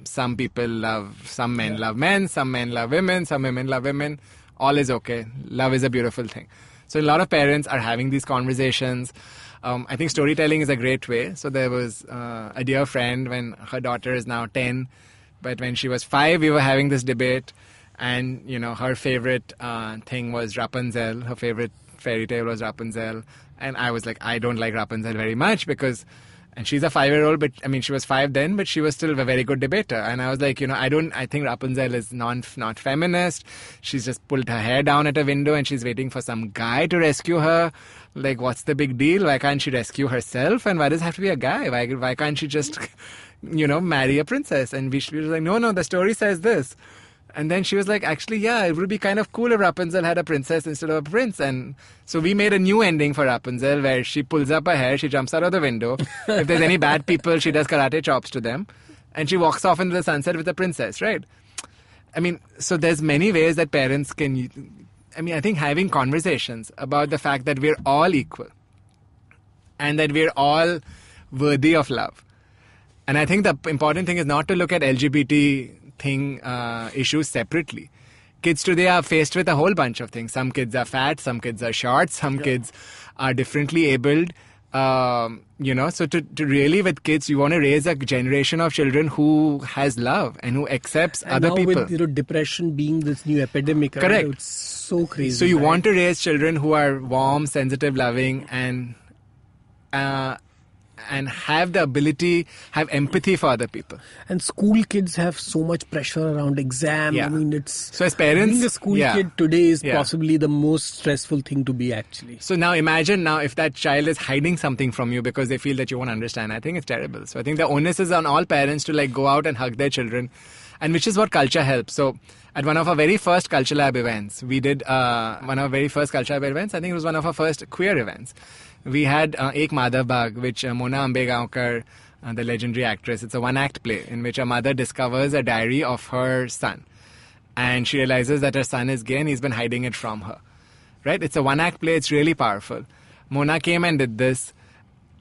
some men love men, some men love women, some women love women. All is okay. Love is a beautiful thing. So a lot of parents are having these conversations. I think storytelling is a great way. So there was a dear friend when her daughter is now 10, but when she was 5, we were having this debate, and her favorite thing was Rapunzel. Her favorite fairy tale was Rapunzel, and I was like, I don't like Rapunzel very much because And she's a 5-year-old, but I mean, she was 5 then, but she was still a very good debater. And I was like, I think Rapunzel is not feminist. She's just pulled her hair down at a window and she's waiting for some guy to rescue her. Like, what's the big deal? Why can't she rescue herself? And why does it have to be a guy? Why can't she just, marry a princess? And we was like, no, the story says this. And then she was like, actually, yeah, it would be kind of cool if Rapunzel had a princess instead of a prince. And so we made a new ending for Rapunzel where she pulls up her hair, she jumps out of the window. If there's any bad people, she does karate chops to them. And she walks off into the sunset with a princess, right? I mean, so there's many ways that parents can... I think having conversations about the fact that we're all equal and that we're all worthy of love. And I think the important thing is not to look at LGBT issues separately. Kids today are faced with a whole bunch of things. Some kids are fat, some kids are short, some kids are differently abled. So to really with kids, you want to raise a generation of children who has love and who accepts other people. With depression being this new epidemic, correct? It's so crazy. So you want to raise children who are warm, sensitive, loving, and have the ability, have empathy for other people. And school kids have so much pressure around exam. Yeah. I mean, so as parents, being a school kid today is possibly the most stressful thing to be, actually. So now imagine if that child is hiding something from you because they feel that you won't understand. I think it's terrible. So I think the onus is on all parents to go out and hug their children, and which is what culture helps. So at one of our very first Culture Lab events, we did I think it was one of our first queer events. We had Ek Madhav Bagh, which Mona Ambegaonkar, the legendary actress, it's a one-act play in which a mother discovers a diary of her son. And she realizes that her son is gay and he's been hiding it from her. Right? It's a one-act play. It's really powerful. Mona came and did this.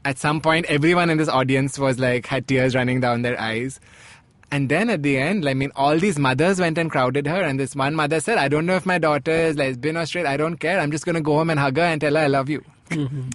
At some point, everyone in this audience had tears running down their eyes. And then at the end, all these mothers went and crowded her. And this one mother said, I don't know if my daughter is lesbian or straight. I don't care. I'm just going to go home and hug her and tell her I love you. Mm-hmm.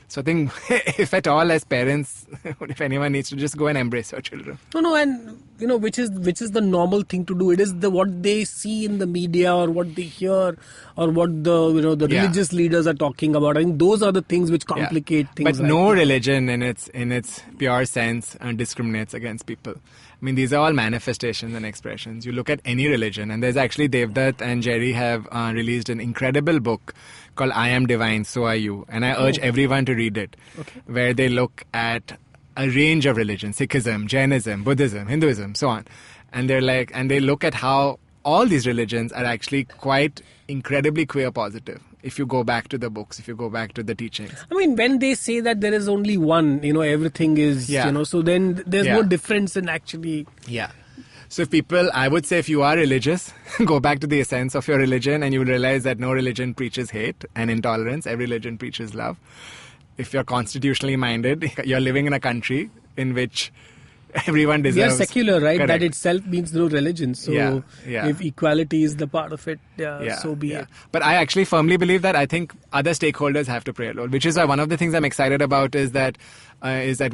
So I think, if at all, as parents, if anyone needs to just go and embrace your children. No, and which is the normal thing to do. It is what they see in the media or what they hear or what the religious leaders are talking about. I think those are the things which complicate things. But no religion, in its pure sense, discriminates against people. I mean, these are all manifestations and expressions. You look at any religion, and there's actually Devdutt and Jerry have released an incredible book called I Am Divine, So Are You. And I urge everyone to read it, where they look at a range of religions, Sikhism, Jainism, Buddhism, Hinduism, so on. And they look at how all these religions are actually quite incredibly queer positive. If you go back to the books, if you go back to the teachings. I mean, when they say that there is only one, everything is, so then there's no difference in actually. Yeah. So I would say if you are religious, go back to the essence of your religion and you will realize that no religion preaches hate and intolerance. Every religion preaches love. If you're constitutionally minded, you're living in a country in which everyone deserves... We are secular, right? Correct. That itself means no religion. So if equality is the part of it, so be it. But I actually firmly believe that I think other stakeholders have to play a role, which is why one of the things I'm excited about is that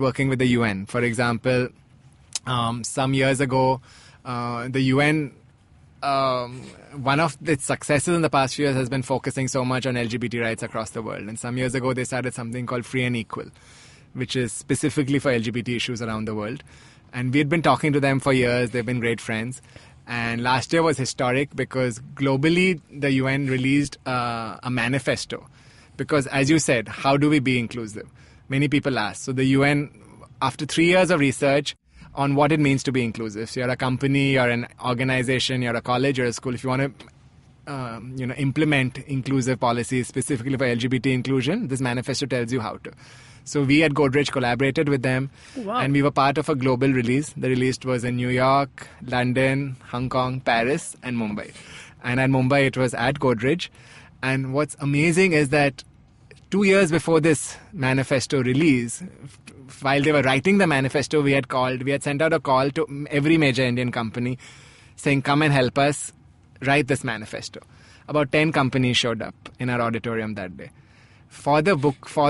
working with the UN. For example, some years ago, the UN... one of its successes in the past few years has been focusing so much on LGBT rights across the world. And some years ago, they started something called Free and Equal, which is specifically for LGBT issues around the world. And we had been talking to them for years. They've been great friends. And last year was historic because globally, the UN released a manifesto. Because as you said, how do we be inclusive? Many people ask. So the UN, after 3 years of research, on what it means to be inclusive. So you're a company, you're an organization, you're a college, you're a school. If you want to, implement inclusive policies specifically for LGBT inclusion, this manifesto tells you how to. So we at Godrej collaborated with them, and we were part of a global release. The release was in New York, London, Hong Kong, Paris, and Mumbai. And at Mumbai, it was at Godrej. And what's amazing is that 2 years before this manifesto release, while they were writing the manifesto, we had sent out a call to every major Indian company saying, come and help us write this manifesto. About 10 companies showed up in our auditorium that day. For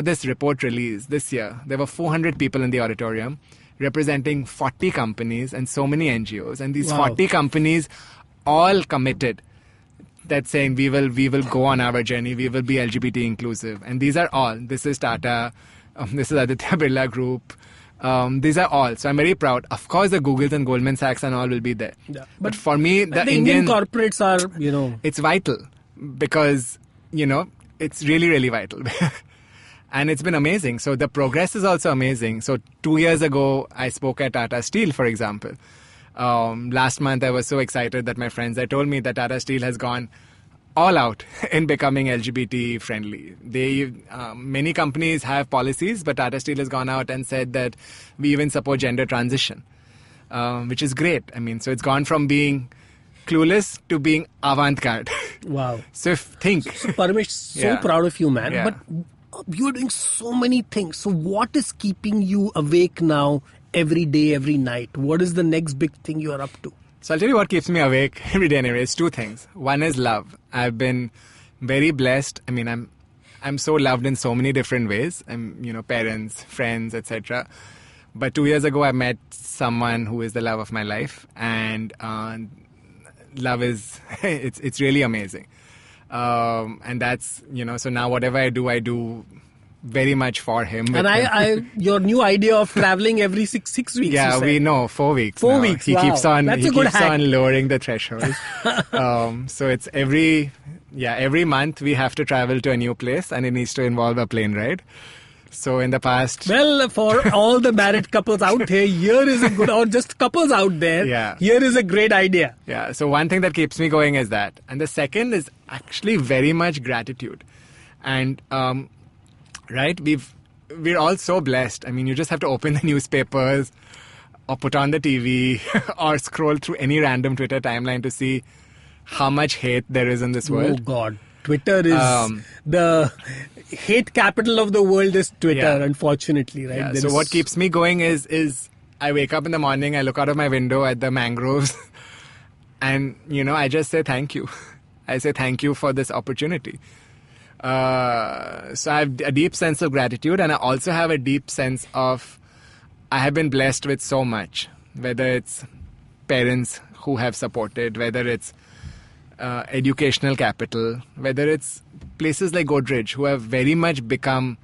this report release this year, there were 400 people in the auditorium representing 40 companies and so many NGOs. And these 40 companies all committed that saying we will go on our journey, we will be LGBT inclusive. And these are all. This is Tata, this is Aditya Birla Group, These are all. So I'm very proud. Of course, the Googles and Goldman Sachs and all will be there. Yeah. But for me, the Indian corporates are, it's vital because, it's really, really vital. And it's been amazing. So the progress is also amazing. So 2 years ago, I spoke at Tata Steel, for example. Last month, I was so excited that my friends had told me that Tata Steel has gone all out in becoming LGBT friendly. Many companies have policies, but Tata Steel has gone out and said that we even support gender transition, which is great. I mean, so it's gone from being clueless to being avant-garde. Wow. So think. So Parmesh, so Yeah. proud of you, man. Yeah. But you're doing so many things. So what is keeping you awake now every day, every night? What is the next big thing you are up to? So I'll tell you what keeps me awake every day anyway. It's two things. One is love. I've been very blessed. I mean, I'm so loved in so many different ways. Parents, friends, etc. But 2 years ago, I met someone who is the love of my life. And love is, it's really amazing. And that's, so now whatever I do very much for him. And your new idea of traveling every six weeks. Yeah, you said. we know 4 weeks. 4 now. weeks. He wow. keeps on. That's he a good keeps hack. on lowering the threshold. So it's every month we have to travel to a new place, and it needs to involve a plane ride. So in the past, Well, for all the married couples out there, here is a good, or just couples out there, Yeah. here is a great idea. yeah. So one thing that keeps me going is that, and the second is actually very much gratitude, and right, we're all so blessed. I mean, you just have to open the newspapers or put on the TV or scroll through any random Twitter timeline to see how much hate there is in this Oh world. God. Twitter is the hate capital of the world is Twitter, Yeah. unfortunately, right? Yeah, There so is- what keeps me going is I wake up in the morning, I look out of my window at the mangroves, and, I just say thank you. I say thank you for this opportunity. So I have a deep sense of gratitude, and I also have a deep sense of I have been blessed with so much, whether it's parents who have supported, whether it's educational capital, whether it's places like Godrej who have very much become,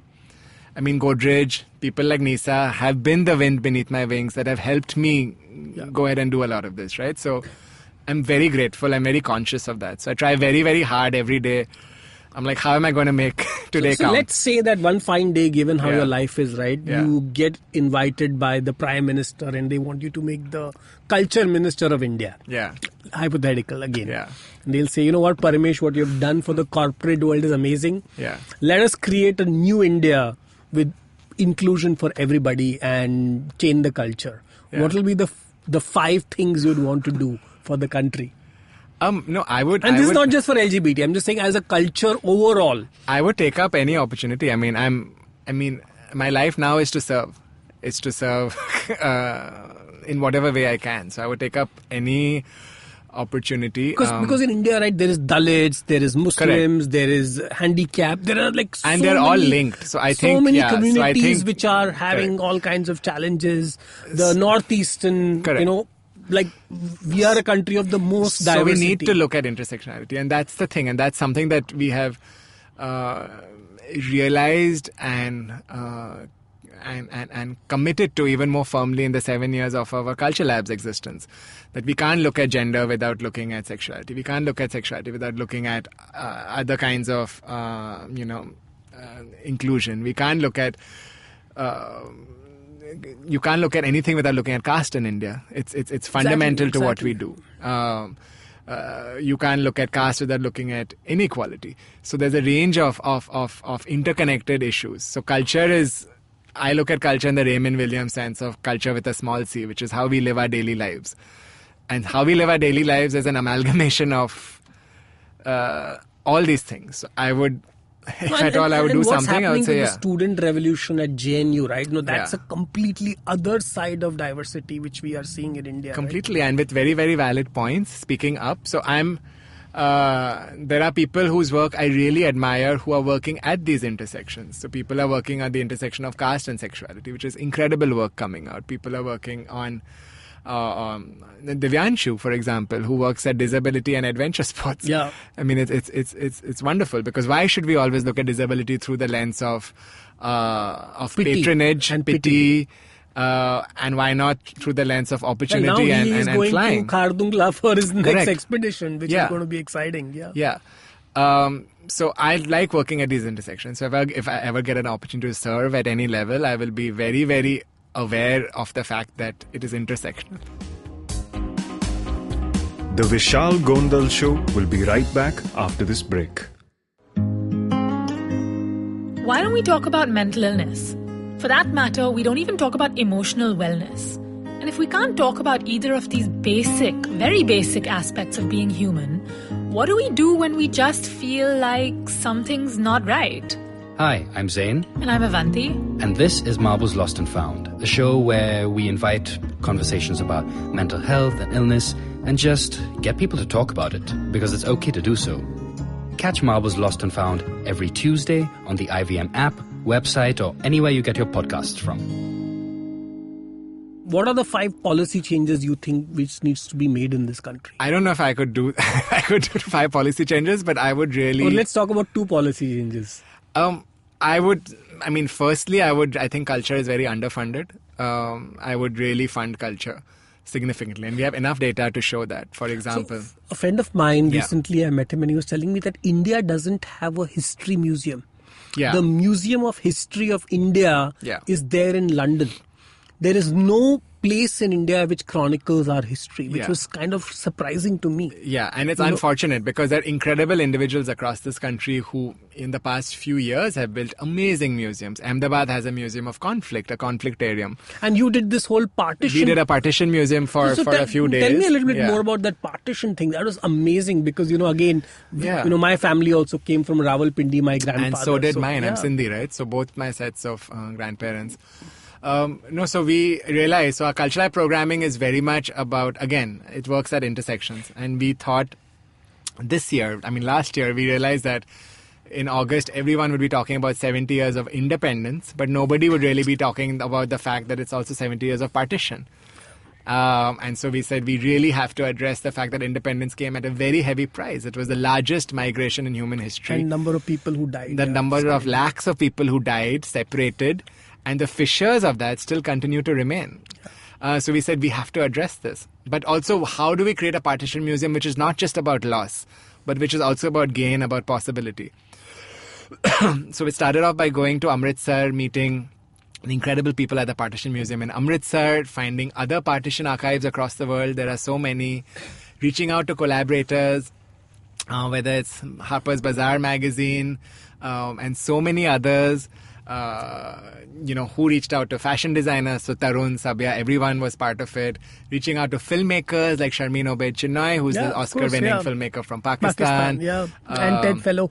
Godrej, people like Nisa have been the wind beneath my wings that have helped me go ahead and do a lot of this, right? So I'm very grateful. I'm very conscious of that. So I try very, very hard every day. I'm like, how am I going to make today So count? let's say that one fine day, given how Yeah. your life is, right, Yeah. you get invited by the Prime Minister and they want you to make the Culture Minister of India. Yeah. Hypothetical again. Yeah. And they'll say, you know what, Parmesh, what you've done for the corporate world is amazing. Yeah. Let us create a new India with inclusion for everybody and change the culture. Yeah. What will be the 5 things you'd want to do for the country? No, I would. And I this is would, not just for LGBT. I'm just saying as a culture overall. I would take up any opportunity. My life now is to serve. It's to serve in whatever way I can. So I would take up any opportunity. Because in India, right, there is Dalits, there is Muslims, there is handicapped, there are like so And they're all many- linked. So I so think, many yeah, so I communities think- which are having Correct. all kinds of challenges. The Northeastern, Correct. like we are a country of the most So diversity. we need to look at intersectionality, and that's the thing, and that's something that we have realized and committed to even more firmly in the 7 years of our Culture Lab's existence. That we can't look at gender without looking at sexuality. We can't look at sexuality without looking at other kinds of, inclusion. We can't look at. You can't look at anything without looking at caste in India. It's fundamental to what we do. You can't look at caste without looking at inequality. So there's a range of interconnected issues. So culture is, I look at culture in the Raymond Williams sense of culture with a small c, which is how we live our daily lives. And how we live our daily lives is an amalgamation of all these things. So I would, if at all I would do something, I would say, the yeah. student revolution at JNU, right? No, that's Yeah. a completely other side of diversity which we are seeing in India. right? Completely, and with very, very valid points, speaking up. So there are people whose work I really admire who are working at these intersections. So people are working at the intersection of caste and sexuality, which is incredible work coming out. People are working on Divyanshu, for example, who works at disability and adventure sports. Yeah. I mean, it's wonderful, because why should we always look at disability through the lens of Pity patronage and pity And why not through the lens of Well, opportunity now he and is going flying? to Khardungla for his next Correct. expedition, which Yeah. is going to be exciting. Yeah. Yeah. So I like working at these intersections. So if I ever get an opportunity to serve at any level, I will be very, very aware of the fact that it is intersectional. The Vishal Gondal Show will be right back after this break. Why don't we talk about mental illness? For that matter, we don't even talk about emotional wellness. And if we can't talk about either of these basic, very basic aspects of being human, what do we do when we just feel like something's not right? Hi, I'm Zain, And I'm Avanti. and this is Marbles Lost and Found, a show where we invite conversations about mental health and illness and just get people to talk about it, because it's okay to do so. Catch Marbles Lost and Found every Tuesday on the IVM app, website, or anywhere you get your podcasts from. What are the 5 policy changes you think which needs to be made in this country? I don't know if I could do 5 policy changes, but I would really. Or let's talk about 2 policy changes. Firstly, I think culture is very underfunded. I would really fund culture significantly. And we have enough data to show that. For example, A friend of mine, Yeah. recently I met him and he was telling me that India doesn't have a history museum. yeah. The Museum of History of India Yeah. is there in London. There is no place in India which chronicles our history, which Yeah. was kind of surprising to me. Yeah, and it's unfortunate because there are incredible individuals across this country who, in the past few years, have built amazing museums. Ahmedabad has a museum of conflict, a conflictarium. And you did this whole partition. We did a partition museum for a few days. Tell me a little bit Yeah. more about that partition thing. That was amazing because, again, Yeah. my family also came from Rawalpindi, my grandfather. And so did mine. I'm yeah. Sindhi, right? So both my sets of grandparents. So we realized, so our cultural programming is very much about, again, it works at intersections. And we thought last year, we realized that in August, everyone would be talking about 70 years of independence, but nobody would really be talking about the fact that it's also 70 years of partition. And so we said we really have to address the fact that independence came at a very heavy price. It was the largest migration in human history. And number of people who died. The number of lakhs of people who died, separated, and the fissures of that still continue to remain. So we said we have to address this. But also, how do we create a partition museum which is not just about loss, but which is also about gain, about possibility? So we started off by going to Amritsar, meeting the incredible people at the Partition Museum in Amritsar, finding other partition archives across the world. There are so many. Reaching out to collaborators, whether it's Harper's Bazaar magazine and so many others, who reached out to fashion designers. So Tarun, Sabya, everyone was part of it. Reaching out to filmmakers like Sharmeen Obaid Chinoy, who's Yeah, the of course, Oscar-winning yeah. filmmaker from Pakistan. Yeah. And Ted Fellow.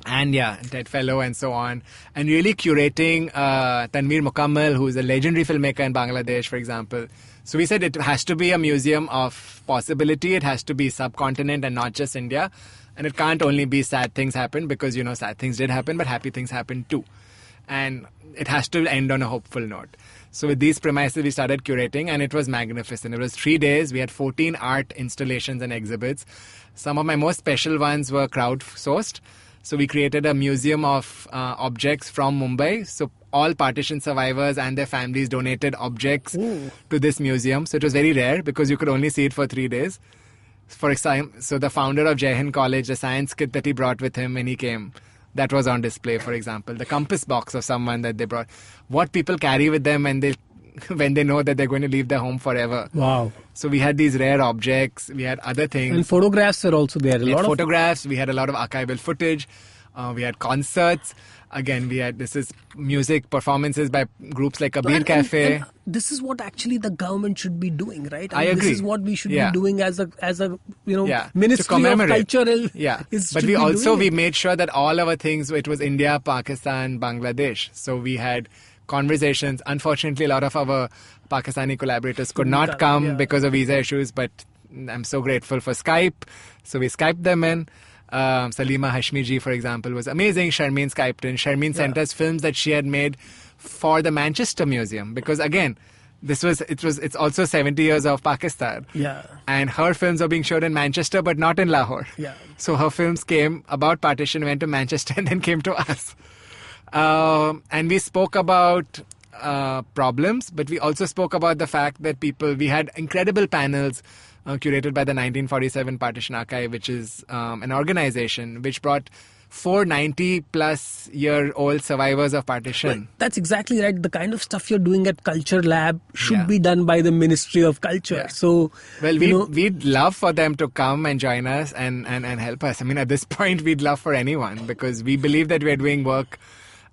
And Ted Fellow and so on. And really curating Tanveer Mukammal, who's a legendary filmmaker in Bangladesh, for example. So we said it has to be a museum of possibility. It has to be subcontinent and not just India. And it can't only be sad things happen because, sad things did happen, but happy things happen too. And it has to end on a hopeful note. So with these premises, we started curating, and it was magnificent. It was 3 days. We had 14 art installations and exhibits. Some of my most special ones were crowd-sourced. So we created a museum of objects from Mumbai. So all partition survivors and their families donated objects to this museum. So it was very rare because you could only see it for 3 days. For example, so the founder of Jai Hind College, the science kit that he brought with him when he came, that was on display, for example. The compass box of someone that they brought. What people carry with them when they know that they're going to leave their home forever. Wow. So we had these rare objects. We had other things. And photographs are also there. We had photographs. We had a lot of archival footage. We had concerts. Again, this is music performances by groups like Kabir Cafe. And this is what actually the government should be doing, right? I agree. This is what we should Yeah. be doing as a to Ministry of commemorate. Culture. Yeah, should but be doing we it. made sure that all our things, it was India, Pakistan, Bangladesh. So we had conversations. Unfortunately, a lot of our Pakistani collaborators could not come because of visa issues, but I'm so grateful for Skype. So we Skyped them in. Salima Hashmi ji, for example, was amazing. Sharmeen Skyped in. Sharmeen sent us films that she had made for the Manchester Museum because, again, it's also 70 years of Pakistan. Yeah. And her films are being shown in Manchester, but not in Lahore. Yeah. So her films came about partition, went to Manchester, and then came to us. And we spoke about problems, but we also spoke about the fact that we had incredible panels curated by the 1947 Partition Archive, which is an organization which brought 490-plus-year-old survivors of partition. Well, that's exactly right. The kind of stuff you're doing at Culture Lab should be done by the Ministry of Culture. Yeah. So, well, we'd love for them to come and join us and help us. I mean, at this point, we'd love for anyone, because we believe that we're doing work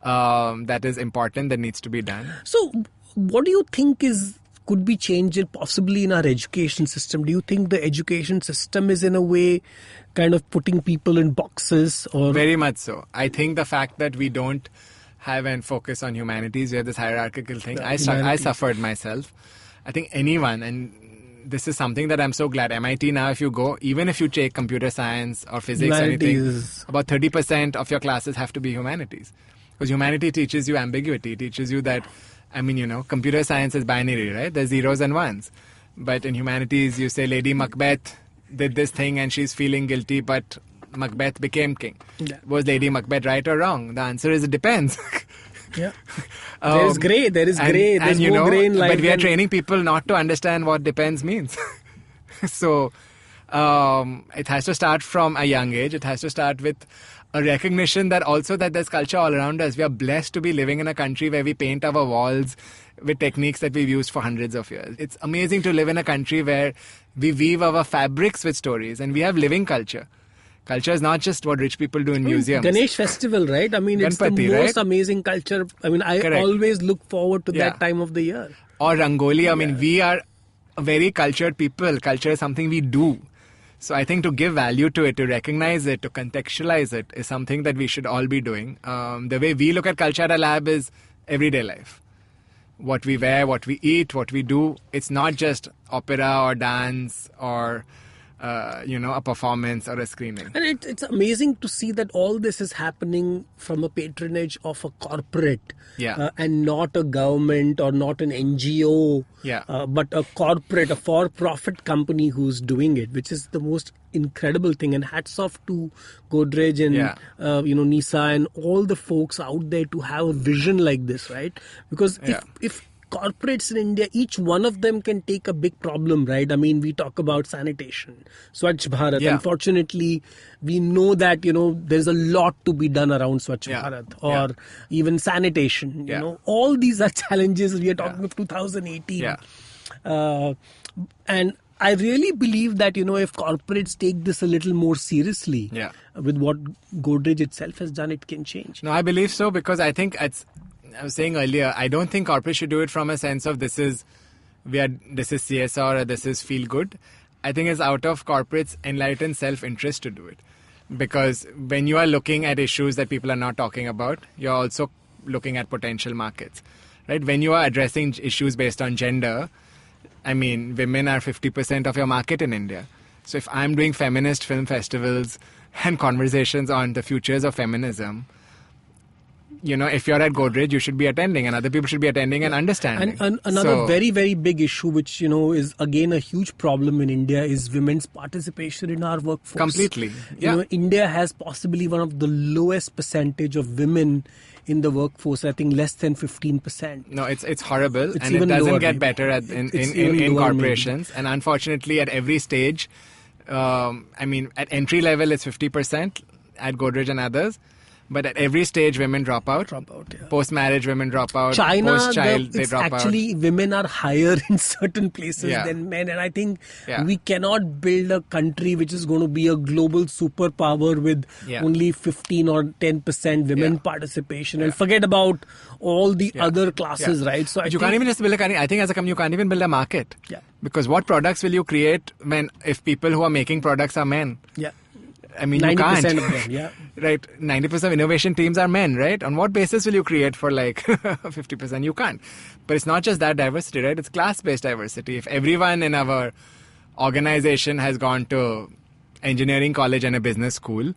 that is important, that needs to be done. So, what do you think could be changed possibly in our education system? Do you think the education system is in a way kind of putting people in boxes? Or Very much so. I think the fact that we don't have and focus on humanities, we have this hierarchical thing. I suffered myself. I think anyone, and this is something that I'm so glad. MIT now, if you go, even if you take computer science or physics or anything, about 30% of your classes have to be humanities. Because humanity teaches you ambiguity, teaches you that, I mean, computer science is binary, right? There's zeros and ones. But in humanities, you say Lady Macbeth did this thing and she's feeling guilty, but Macbeth became king. Yeah. Was Lady Macbeth right or wrong? The answer is it depends. Yeah. There is grey. There's more grey in life. But we are training people not to understand what depends means. So it has to start from a young age. It has to start with a recognition that there's culture all around us. We are blessed to be living in a country where we paint our walls with techniques that we've used for hundreds of years. It's amazing to live in a country where we weave our fabrics with stories and we have living culture. Culture is not just what rich people do in museums. Ganesh festival, right? I mean, it's the most amazing culture. I mean, I always look forward to that time of the year. Or Rangoli. I mean, we are a very cultured people. Culture is something we do. So I think to give value to it, to recognize it, to contextualize it is something that we should all be doing. The way we look at culture at a lab is everyday life. What we wear, what we eat, what we do. It's not just opera or dance or a performance or a screening. And it's amazing to see that all this is happening from a patronage of a corporate and not a government or not an NGO, but a corporate, a for-profit company who's doing it, which is the most incredible thing. And hats off to Godrej and Nisa and all the folks out there to have a vision like this, right? Because if corporates in India, each one of them can take a big problem, right? I mean, we talk about sanitation, Swachh Bharat. Unfortunately, we know that, there's a lot to be done around Swachh Bharat or even sanitation. You know, all these are challenges. We are talking of 2018. And I really believe that, if corporates take this a little more seriously with what Godrej itself has done, it can change. No, I believe so, because I think I was saying earlier, I don't think corporates should do it from a sense of this is CSR or this is feel good. I think it's out of corporates' enlightened self-interest to do it. Because when you are looking at issues that people are not talking about, you're also looking at potential markets. Right? When you are addressing issues based on gender, I mean, women are 50% of your market in India. So if I'm doing feminist film festivals and conversations on the futures of feminism, if you're at Godrej, you should be attending, and other people should be attending and understanding. And another very, very big issue, which, is again a huge problem in India, is women's participation in our workforce. Completely. India has possibly one of the lowest percentage of women in the workforce. I think less than 15%. No, it's horrible, and it doesn't get better in corporations. And unfortunately, at every stage, at entry level, it's 50% at Godrej and others. But at every stage, women drop out. Post-marriage, women drop out. China, post-child, they drop out. Women are higher in certain places than men. And I think we cannot build a country which is going to be a global superpower with only 15 or 10% women participation. And forget about all the other classes, right? So you can't even just build a country. I think as a company, you can't even build a market. Because what products will you create if people who are making products are men? I mean, you can't. 90% of them, Right, 90% of innovation teams are men, right? On what basis will you create for 50%? You can't. But it's not just that diversity, right? It's class-based diversity. If everyone in our organization has gone to engineering college and a business school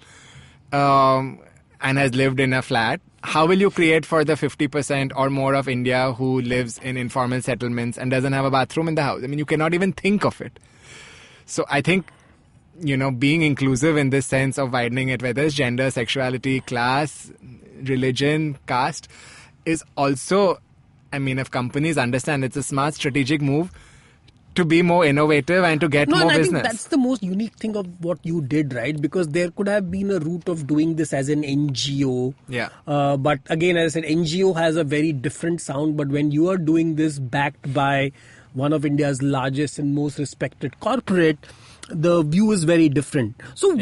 and has lived in a flat, how will you create for the 50% or more of India who lives in informal settlements and doesn't have a bathroom in the house? I mean, you cannot even think of it. So I think being inclusive in this sense of widening it, whether it's gender, sexuality, class, religion, caste, is also I mean, if companies understand it's a smart strategic move to be more innovative and to get more and I business. think that's the most unique thing of what you did, right? Because there could have been a route of doing this as an NGO. Yeah. But again, as I said, NGO has a very different sound. But when you are doing this backed by one of India's largest and most respected corporate, the view is very different. So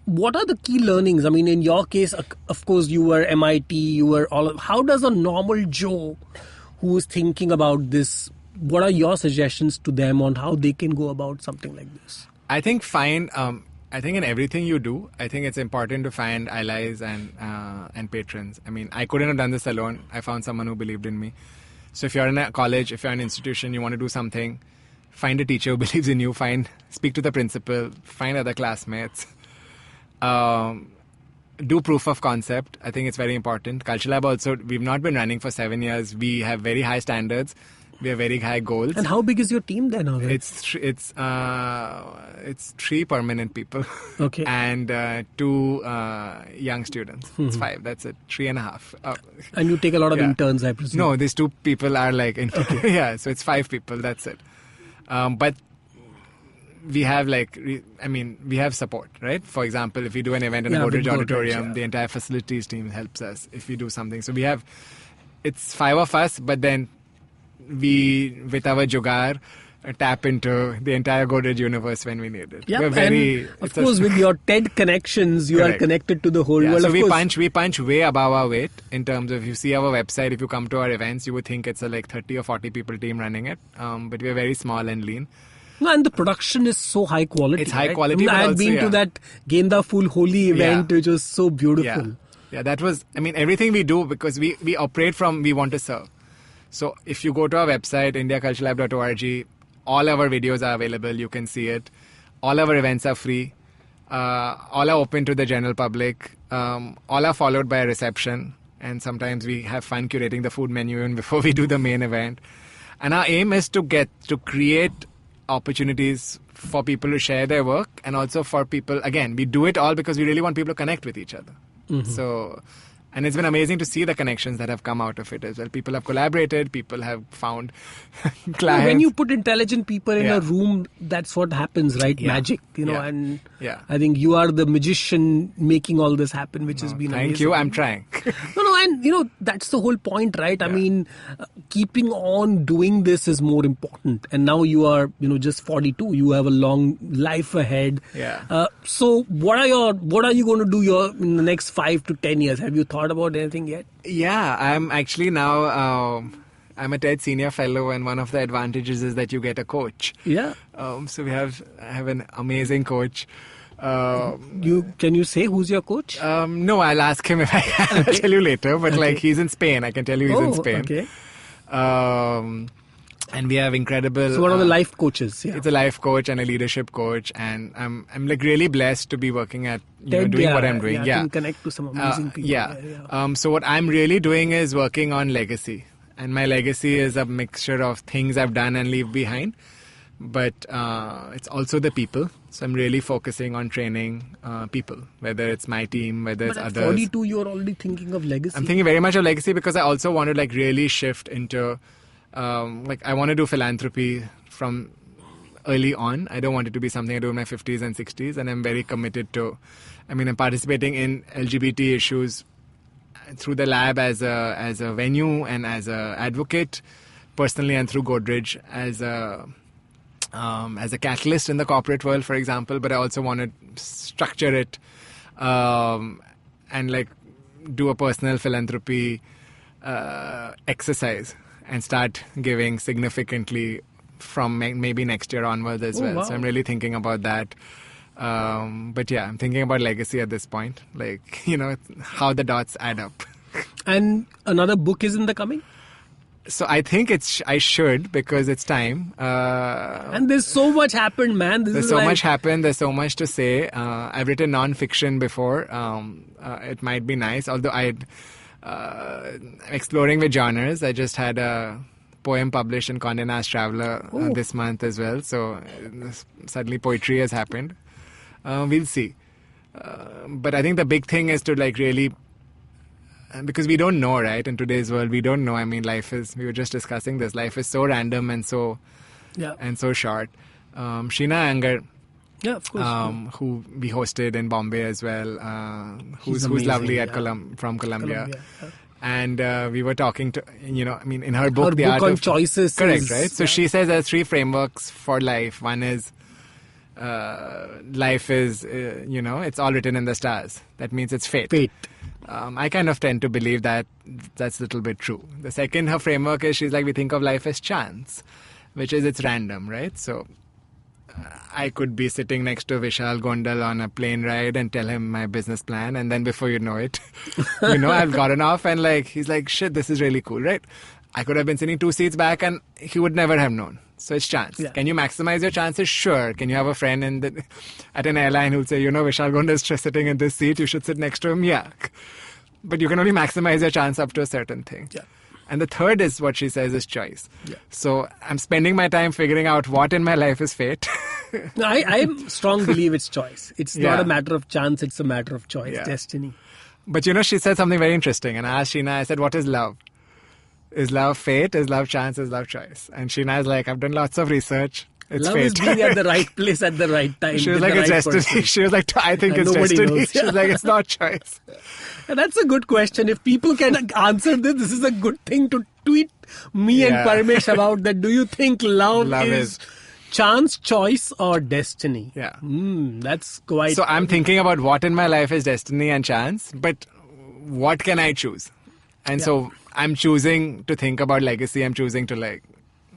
what are the key learnings? I mean, in your case, of course, you were MIT, you were how does a normal Joe who is thinking about this, what are your suggestions to them on how they can go about something like this? I think I think in everything you do, I think it's important to find allies and patrons. I mean, I couldn't have done this alone. I found someone who believed in me. So if you're in a college, if you're in an institution, you want to do something, find a teacher who believes in you, speak to the principal, find other classmates, do proof of concept. I think it's very important. Culture Lab also, we've not been running for 7 years. We have very high standards. We have very high goals. And how big is your team then? It's 3 permanent people. Okay. And 2 young students. It's 5. That's it. 3.5. And you take a lot of interns, I presume. No, these 2 people are like yeah. So it's 5 people. That's it. But we have we have support, right? For example, if we do an event in a Godrej auditorium, the entire facilities team helps us if we do something. So it's 5 of us, but then we, with our jugaad, tap into the entire Godrej universe when we need it. Yeah, and of course, with your TED connections, you are connected to the whole world. So we punch way above our weight in terms of, if you see our website, if you come to our events, you would think it's a 30 or 40 people team running it. But we're very small and lean. No, and the production is so high quality. It's high quality. I had been to that Genda Full Holi event, which was so beautiful. Yeah, that was, everything we do, because we operate from, we want to serve. So if you go to our website, indiaculturelab.org, all our videos are available. You can see it. All our events are free. All are open to the general public. All are followed by a reception. And sometimes we have fun curating the food menu even before we do the main event. And our aim is to create opportunities for people to share their work, and also for people, again, we do it all because we really want people to connect with each other. Mm-hmm. So, and it's been amazing to see the connections that have come out of it as well. People have collaborated, people have found clients. When you put intelligent people in a room, that's what happens, right? Yeah. Magic, and I think you are the magician making all this happen, which has been amazing. Thank you, I'm trying. And that's the whole point, right? Yeah. I mean, keeping on doing this is more important. And now you are, just 42. You have a long life ahead. Yeah. So what are you going to do in the next 5 to 10 years? Have you thought about anything yet? Yeah, I'm actually now, I'm a TED Senior Fellow, and one of the advantages is that you get a coach. Yeah. So I have an amazing coach. Can you say who's your coach? No, I'll ask him if I can. I'll tell you later. But he's in Spain. I can tell you he's in Spain. Okay. And we have incredible. So one of the life coaches. Yeah. It's a life coach and a leadership coach, and I'm really blessed to be working at doing what I'm doing. Yeah, I can connect to some amazing people. So what I'm really doing is working on legacy, and my legacy is a mixture of things I've done and leave behind. But it's also the people. So I'm really focusing on training people, whether it's my team, whether it's others. But at 42, you're already thinking of legacy. I'm thinking very much of legacy, because I also want to really shift into, I want to do philanthropy from early on. I don't want it to be something I do in my 50s and 60s. And I'm very committed to, I'm participating in LGBT issues through the lab as a venue and as a advocate, personally, and through Godrej as a catalyst in the corporate world, for example. But I also want to structure it and do a personal philanthropy exercise and start giving significantly from maybe next year onwards as well. Wow. So I'm really thinking about that. But yeah, I'm thinking about legacy at this point, how the dots add up. And another book is in the coming? So I think I should, because it's time. And there's so much happened, man. There's so much happened. There's so much to say. I've written non-fiction before. It might be nice. Although I'm exploring with genres. I just had a poem published in Condé Nast Traveler this month as well. So suddenly poetry has happened. We'll see. But I think the big thing is to really because we don't know, right? In today's world, we don't know. I mean, we were just discussing this, life is so random and so short. Sheena Iyengar, Yeah, of course. who we hosted in Bombay as well, who's amazing, lovely at yeah. from Colombia. Yeah. And we were talking to, in her book, Her The book Art on of choices. Correct, right? So she says there are 3 frameworks for life. One is life is, it's all written in the stars. That means it's fate. I kind of tend to believe that that's a little bit true. The second, her framework is, she's like, we think of life as chance, which is it's random, right? So I could be sitting next to Vishal Gondal on a plane ride and tell him my business plan, and then before you know it, I've gotten off, and he's like, shit, this is really cool, right? I could have been sitting 2 seats back and he would never have known. So it's chance. Yeah. Can you maximize your chances? Sure. Can you have a friend at an airline who'll say, Vishal Gondal is just sitting in this seat, you should sit next to him? Yeah. But you can only maximize your chance up to a certain thing. Yeah. And the third is what she says is choice. Yeah. So I'm spending my time figuring out what in my life is fate. No, I strong believe it's choice. It's not a matter of chance, it's a matter of choice, destiny. But she said something very interesting. And I asked Sheena, I said, what is love? Is love fate? Is love chance? Is love choice? And Sheena is like, I've done lots of research. It's Love fate. is being at the right place at the right time. She was with like, the it's right destiny. person. She was like, I think it's Nobody destiny. knows. She was like, it's not choice. And that's a good question. If people can answer this is a good thing to tweet me and Parmesh about that. Do you think love is chance, choice, or destiny? Yeah. That's quite... So I'm thinking about what in my life is destiny and chance, but what can I choose? And so I'm choosing to think about legacy. I'm choosing to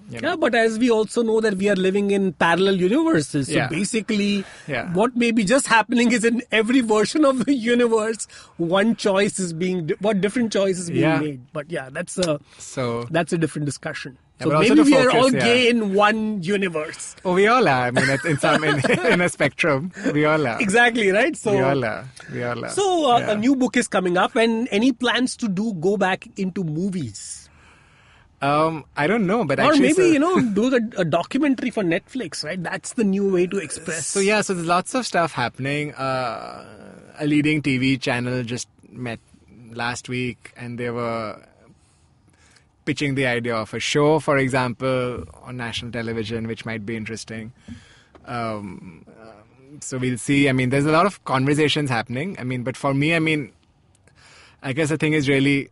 Yeah, but as we also know that we are living in parallel universes. So basically, what may be just happening is in every version of the universe, one choice is different choice is being made. But that's a different discussion. Yeah, so maybe we are all gay in one universe. Oh, we all are. I mean, in a spectrum, we all are. Exactly, right? So we all are. So a new book is coming up, and any plans to go back into movies? I don't know, but or actually, maybe do a documentary for Netflix, right? That's the new way to express. So there's lots of stuff happening. A leading TV channel just met last week, and they were pitching the idea of a show, for example, on national television, which might be interesting. So we'll see. I mean, there's a lot of conversations happening. I mean, but for me, I guess the thing is really,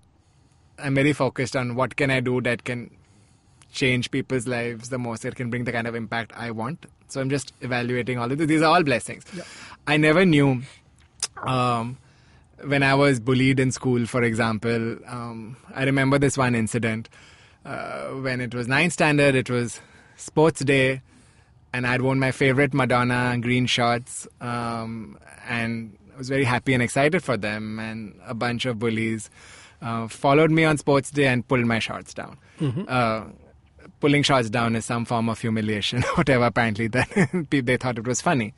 I'm very focused on what can I do that can change people's lives the most, that can bring the kind of impact I want. So I'm just evaluating all of this. These are all blessings. Yeah. I never knew when I was bullied in school, for example. I remember this one incident when it was 9th standard. It was sports day, and I'd worn my favorite Madonna green shorts, and I was very happy and excited for them. And a bunch of bullies followed me on sports day and pulled my shorts down. Mm-hmm. Pulling shorts down is some form of humiliation, whatever. Apparently, they thought it was funny.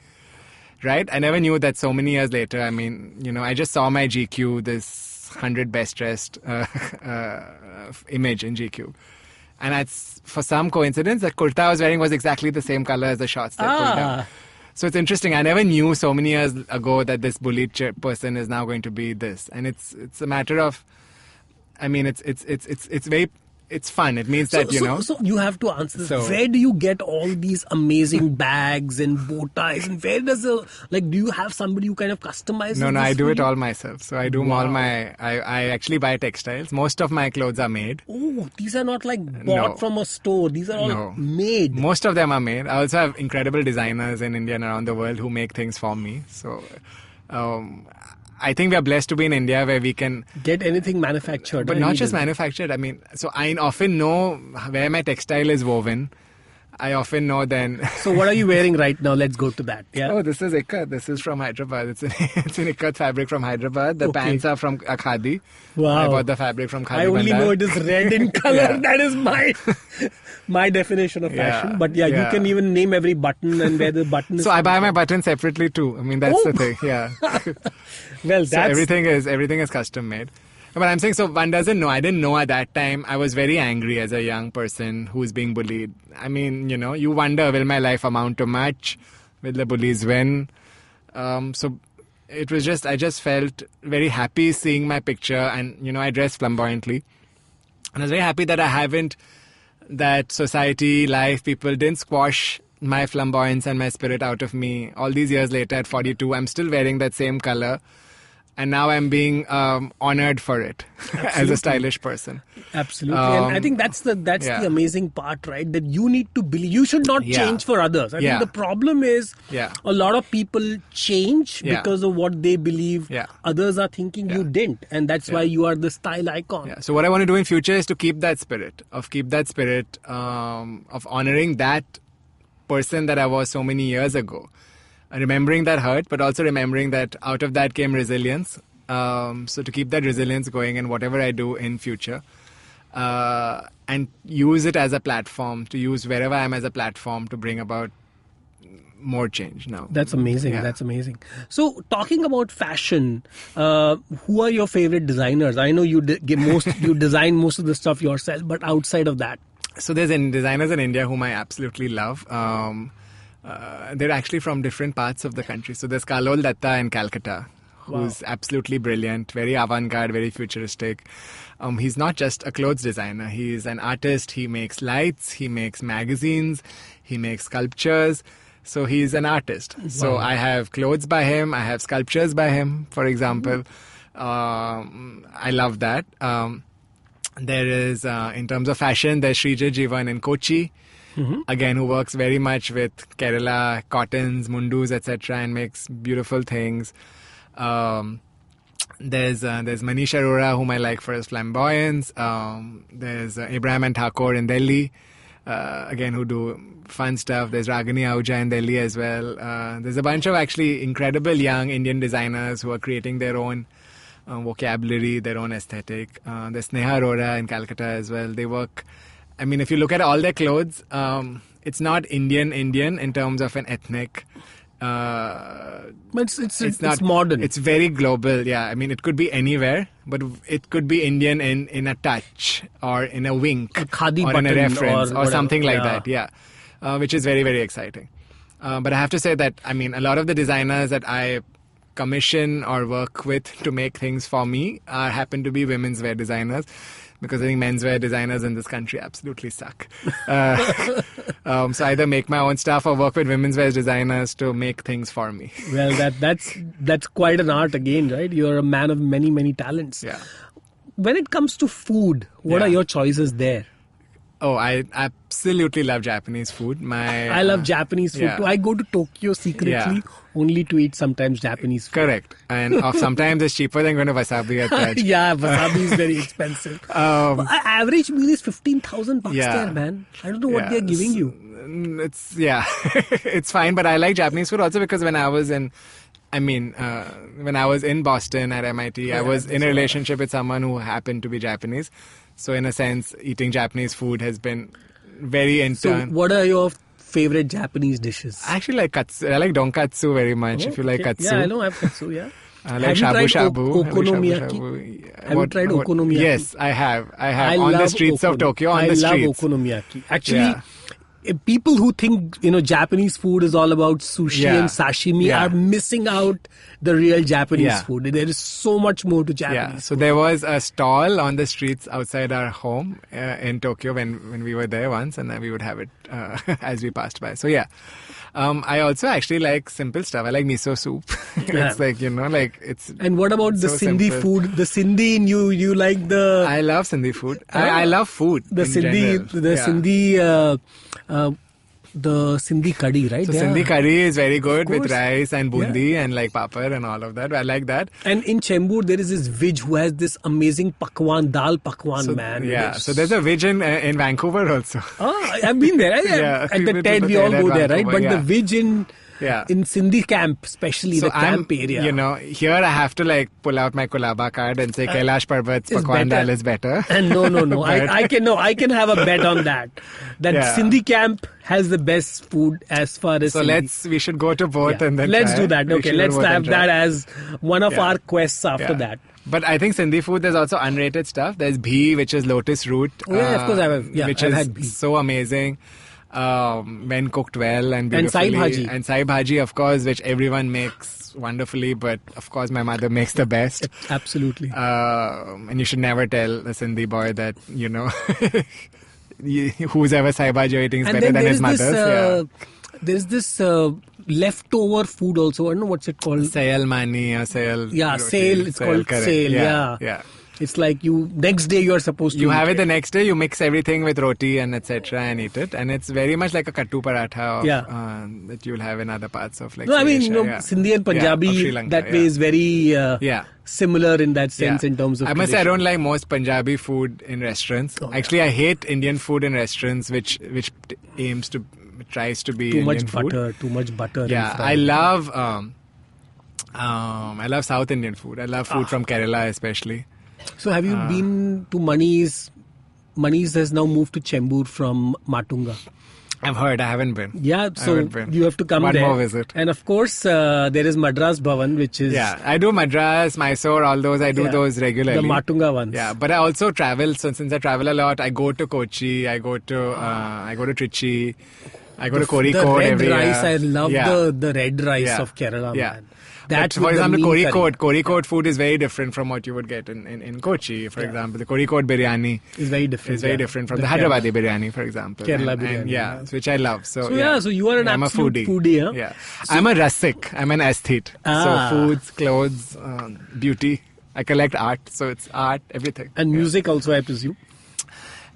Right? I never knew that so many years later. I mean, I just saw my GQ, this 100 best dressed image in GQ. And for some coincidence, the kurta I was wearing was exactly the same color as the shorts they pulled down. So it's interesting. I never knew so many years ago that this bullied person is now going to be this. And it's a matter of, I mean, it's very... It's fun. It means that, So you have to answer this. Where do you get all these amazing bags and bow ties? And where does do you have somebody who kind of customizes? No, I do it all myself. So I do all I actually buy textiles. Most of my clothes are made. Oh, these are not bought from a store. These are all made. Most of them are made. I also have incredible designers in India and around the world who make things for me. So, I think we are blessed to be in India where we can get anything manufactured. But not just manufactured. I mean, so I often know where my textile is woven. I often know then. So what are you wearing right now? Let's go to that. Yeah. Oh, this is Ikat. This is from Hyderabad. It's an Ikat fabric from Hyderabad. The pants are from Khadi. Wow. I bought the fabric from Khadi. I only know it is red in color. That is my definition of fashion. But you can even name every button and where the button is. So I buy my button separately too. I mean, that's the thing. Yeah. Well, so everything is custom made. But I'm saying, so one doesn't know. I didn't know at that time. I was very angry as a young person who's being bullied. I mean, you wonder, will my life amount to much? Will the bullies win? So it was just, I just felt very happy seeing my picture, and, you know, I dressed flamboyantly. And I was very happy that that society, life, people didn't squash my flamboyance and my spirit out of me. All these years later at 42, I'm still wearing that same color. And now I'm being honored for it as a stylish person. Absolutely. And I think that's the amazing part, right? That you need to believe. You should not change for others. I think the problem is a lot of people change because of what they believe others are thinking you didn't. And that's why you are the style icon. Yeah. So what I want to do in future is to keep that spirit of honoring that person that I was so many years ago. Remembering that hurt, but also remembering that out of that came resilience. So to keep that resilience going in whatever I do in future, and use it as a platform, to use wherever I am as a platform to bring about more change now. That's amazing. Yeah. That's amazing. So talking about fashion, who are your favorite designers? I know you design most of the stuff yourself, but outside of that? So there's designers in India whom I absolutely love. They're actually from different parts of the country. So there's Kalol Datta in Calcutta, who's absolutely brilliant, very avant-garde, very futuristic. He's not just a clothes designer. He's an artist. He makes lights. He makes magazines. He makes sculptures. So he's an artist. Wow. So I have clothes by him. I have sculptures by him, for example. I love that. There is, in terms of fashion, there's Shrija Jivan in Kochi. Again, who works very much with Kerala, cottons, mundus, etc., and makes beautiful things. There's Manish Arora, whom I like for his flamboyance. There's Abraham and Thakur in Delhi, again, who do fun stuff. There's Ragini Ahuja in Delhi as well. There's a bunch of actually incredible young Indian designers who are creating their own vocabulary, their own aesthetic. There's Sneha Arora in Calcutta as well. They work... I mean, if you look at all their clothes, it's not Indian in terms of an ethnic. But it's modern. It's very global. Yeah, I mean, it could be anywhere, but it could be Indian in a touch or in a wink, a khadi or in a reference or something like that. Yeah, which is very, very exciting. But I have to say that, I mean, a lot of the designers that I commission or work with to make things for me happen to be women's wear designers. Because I think menswear designers in this country absolutely suck. So either make my own stuff or work with women's wear designers to make things for me. Well, that's quite an art again, right? You're a man of many, many talents. Yeah. When it comes to food, what are your choices there? Oh, I absolutely love Japanese food. I love Japanese food too. I go to Tokyo secretly only to eat sometimes Japanese food. Correct. And sometimes it's cheaper than going to Wasabi at Taj. Yeah, Wasabi is very expensive. Average meal is 15,000 bucks there, man. I don't know what they're giving you. It's it's fine, but I like Japanese food also because when I was in Boston at MIT, I was in a relationship with someone who happened to be Japanese. So in a sense, eating Japanese food has been very So what are your favorite Japanese dishes? I actually like katsu. I like donkatsu very much, if you like katsu. Yeah, I know I have katsu, yeah. I like shabu-shabu. Okonomiyaki? Have you tried okonomiyaki? Yes, I have. On the streets of Tokyo, I love okonomiyaki. Actually, people who think Japanese food is all about sushi and sashimi are missing out the real Japanese food. There is so much more to Japanese so food. There was a stall on the streets outside our home in Tokyo when we were there once, and we would have it as we passed by. So I also actually like simple stuff. I like miso soup. It's like, it's... And what about the Sindhi food? The Sindhi in you like the... I love Sindhi food. I love food the Sindhi... the Sindhi curry, right? So Sindhi curry is very good with rice and bundi and like papad and all of that. I like that. And in Chembur, there is this vij who has this amazing pakwan, dal pakwan, man. Yeah, so there's a vij in Vancouver also. I've been there. At the TED, we all go there, right? But the vij in Sindhi camp, especially the camp area. Here I have to pull out my Kolaba card and say Kailash Parbat's pakwan dal is better. And no. I can have a bet on that. Sindhi camp has the best food as far as. So we should go to both and then let's do that. Okay, let's have that as one of our quests after that. But I think Sindhi food, there's also unrated stuff. There's bhee, which is lotus root. Of course I have. Yeah, which I've is had bhee. So amazing. when cooked well and And sai beautifully. bhaji. And sai bhaji, of course, which everyone makes wonderfully, but of course my mother makes the best. Absolutely. And you should never tell a Sindhi boy that, who's ever sai bhaji eating is And better then than there his is mother's. there's this leftover food also. I don't know what's it called. Sayal mani or sayal. Yeah, roti. sale. It's called correct. sale. Yeah. Yeah. It's like next day you are supposed to You eat have it the next day, you mix everything with roti and etc. and eat it. And it's very much like a kattu paratha that you'll have in other parts of like No, I mean, Asia. Sindhi and Punjabi, of Sri Lanka, that way is very similar in that sense in terms of I must say I tradition. don't like most Punjabi food in restaurants. Oh, Actually, I hate Indian food in restaurants which tries to be too Indian much food. butter, too much butter. Yeah, and I fry. love South Indian food. I love food from Kerala especially. So have you been to Mani's? Mani's has now moved to Chembur from Matunga. I've heard, I haven't been. Yeah, I so haven't been. you have to come One there. more visit. And of course, there is Madras Bhavan, which is I do Madras, Mysore, all those. I do those regularly. the Matunga ones. Yeah, but I also travel. So since I travel a lot, I go to Kochi, I go to Trichy, I go to The Kozhikode red every rice, year. I love the red rice Yeah. of Kerala, Yeah. man. But That for with the example, mean curry Kozhikode food is very different from what you would get in Kochi, for example. The Kozhikode biryani is very different. is very different from the Kerala. Hyderabadi biryani, for example. Kerala and, biryani, yeah. which I love. So So you are an I'm absolute a foodie, huh? Yeah, I'm a rasik. I'm an aesthete. Ah. So foods, clothes, beauty. I collect art, so it's art, everything. And music also, I presume.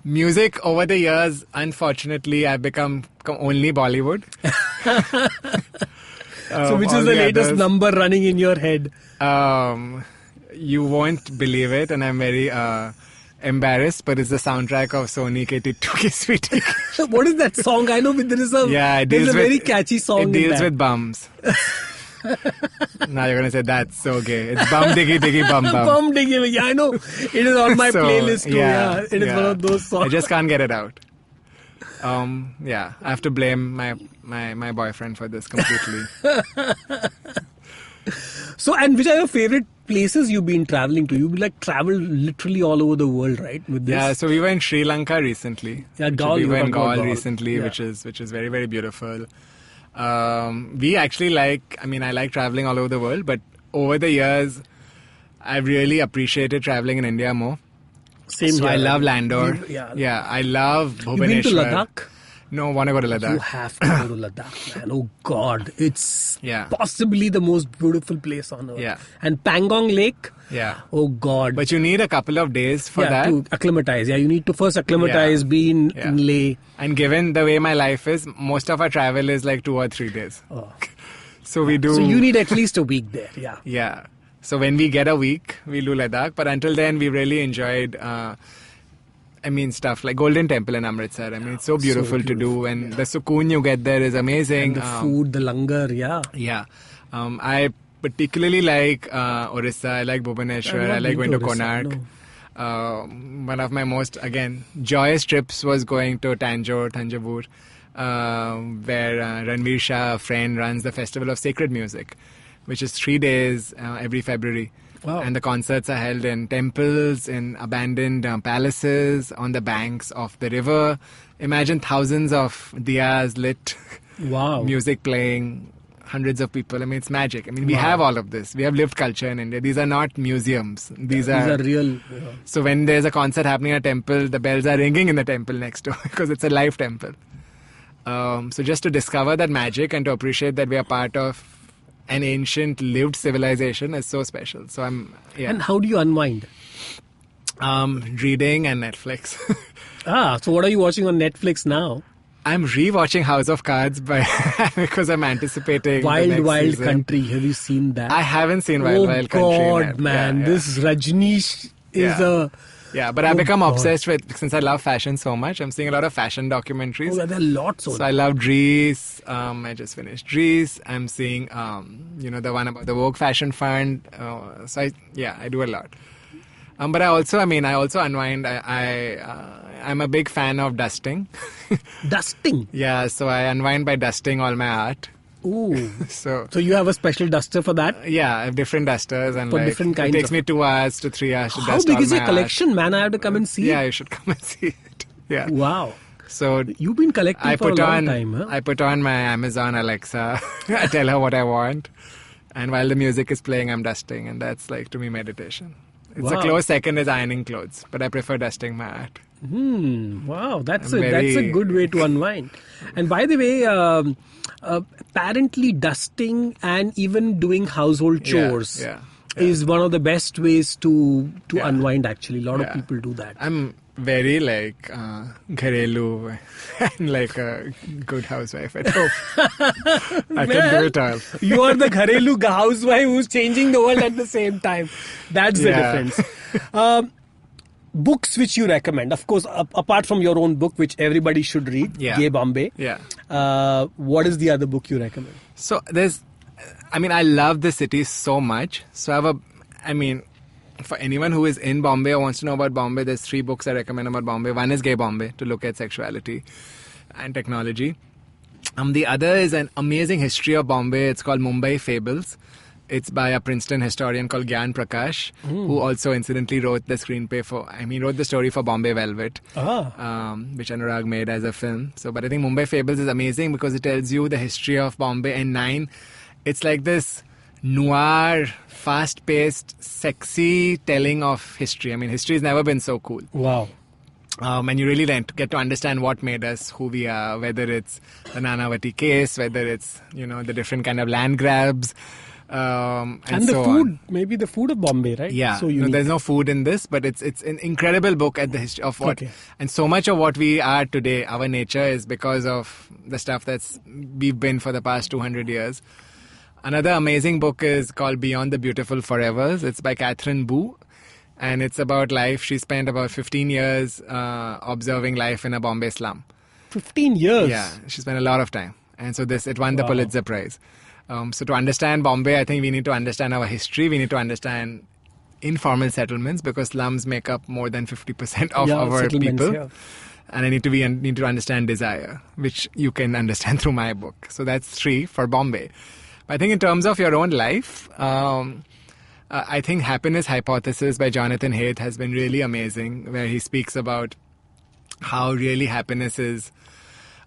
Music over the years, unfortunately, I've become only Bollywood. So which all is the latest others, number running in your head? You won't believe it, and I'm very embarrassed, but it's the soundtrack of Sony Ke Tittu Ki Sweetie. What is that song? I know there is a, there's a very catchy song It deals in that. with bums. Now you're going to say that's so gay. It's bum diggy diggy bum bum. Bum diggy. Yeah, I know. It is on my So, playlist too. Yeah, it is one of those songs. I just can't get it out. I have to blame my boyfriend for this completely. So, and which are your favorite places you've been traveling to? You've like traveled literally all over the world, right? With this. Yeah, so we were in Sri Lanka recently. Yeah, Gaul, We you were in talked about Gaul Gaul. recently, Yeah. which is very, very beautiful. We actually I like traveling all over the world, but over the years, I've really appreciated traveling in India more. Same So here. I love Landor. Yeah. I love Bhubaneswar. You've been to Ladakh? No, want to go to Ladakh. You have to go to Ladakh, man. Oh God, it's Yeah. possibly the most beautiful place on earth. Yeah. And Pangong Lake. Yeah. Oh God. But you need a couple of days for that. to acclimatize. Yeah, you need to first acclimatize, be in Leh. And given the way my life is, most of our travel is like 2 or 3 days. Oh. So we do. So you need at least a week there. Yeah. Yeah. So when we get a week, we'll do Ladakh. But until then, we really enjoyed, stuff like Golden Temple in Amritsar. It's so beautiful to do. And the sukoon you get there is amazing. And the food, the langar, yeah. Yeah. I particularly like Orissa. I like Bhubaneswar. I like going to Konark. One of my most, again, joyous trips was going to Thanjavur, where Ranveer Shah, a friend, runs the Festival of Sacred Music, which is 3 days every February. Wow. And the concerts are held in temples, in abandoned palaces, on the banks of the river. Imagine thousands of diyas lit, Wow. music playing, hundreds of people. It's magic. We have all of this. We have lived culture in India. These are not museums. These are real. So when there's a concert happening at a temple, the bells are ringing in the temple next door because it's a live temple. So just to discover that magic and to appreciate that we are part of an ancient lived civilization is so special. So And how do you unwind? Reading and Netflix. So what are you watching on Netflix now? I'm rewatching House of Cards because I'm anticipating the Wild next Wild season. Country. Have you seen that? I haven't seen Wild Wild Country. God, man. Yeah. This Rajneesh is Yeah. a... Yeah, but I've become God. obsessed with, since I love fashion so much, I'm seeing a lot of fashion documentaries. Oh, there are lots of So I love Dries. I just finished Dries. I'm seeing, the one about the Vogue Fashion Fund. I do a lot. But I also unwind. I'm a big fan of dusting. Dusting. Yeah, so I unwind by dusting all my art. Ooh. So you have a special duster for that? yeah, I have different dusters and For different kinds it takes of- me 2 hours to 3 hours to How dust big all is my your art. collection, man? I have to come and see Yeah, it. you should come and see it. Yeah. Wow. So You've been collecting for a long on, time, huh? I put on my Amazon Alexa. I tell her what I want. And while the music is playing, I'm dusting. And that's like, to me, meditation. It's a Wow. close second is ironing clothes. But I prefer dusting my art. Wow, that's I'm that's a very- good way to unwind. And by the way, apparently dusting and even doing household chores Yeah. is one of the best ways to Yeah. unwind. Actually, a lot of Yeah. people do that. I'm very like gharelu and like a good housewife at home. I can do it all. You are the gharelu housewife who's changing the world at the same time. That's the Yeah. difference. Books which you recommend, of course, apart from your own book, which everybody should read, Yeah. Gay Bombay. Yeah. What is the other book you recommend? So I love the city so much. So for anyone who is in Bombay or wants to know about Bombay, there's 3 books I recommend about Bombay. One is Gay Bombay, to look at sexuality and technology. The other is an amazing history of Bombay. It's called Mumbai Fables. It's by a Princeton historian called Gyan Prakash, who also incidentally wrote the screenplay he wrote the story for Bombay Velvet, which Anurag made as a film. But I think Mumbai Fables is amazing because it tells you the history of Bombay. And 9, it's like this noir, fast-paced, sexy telling of history. History has never been so cool. Wow. And you really get to understand what made us who we are, whether it's the Nanavati case, whether it's, the different kind of land grabs. And the so food, on. maybe the food of Bombay, right? Yeah, So unique. there's no food in this, but it's an incredible book at the history of what, Okay. and so much of what we are today, our nature, is because of the stuff we've been for the past 200 years. Another amazing book is called Beyond the Beautiful Forevers. It's by Catherine Boo, and it's about life. She spent about 15 years observing life in a Bombay slum. 15 years. Yeah, she spent a lot of time. And so it won the Wow. Pulitzer Prize. So to understand Bombay, I think we need to understand our history. We need to understand informal settlements because slums make up more than 50% of our settlements, people. yeah. And I need to understand desire, which you can understand through my book. So that's 3 for Bombay. But I think in terms of your own life, I think Happiness Hypothesis by Jonathan Haidt has been really amazing, where he speaks about how really happiness is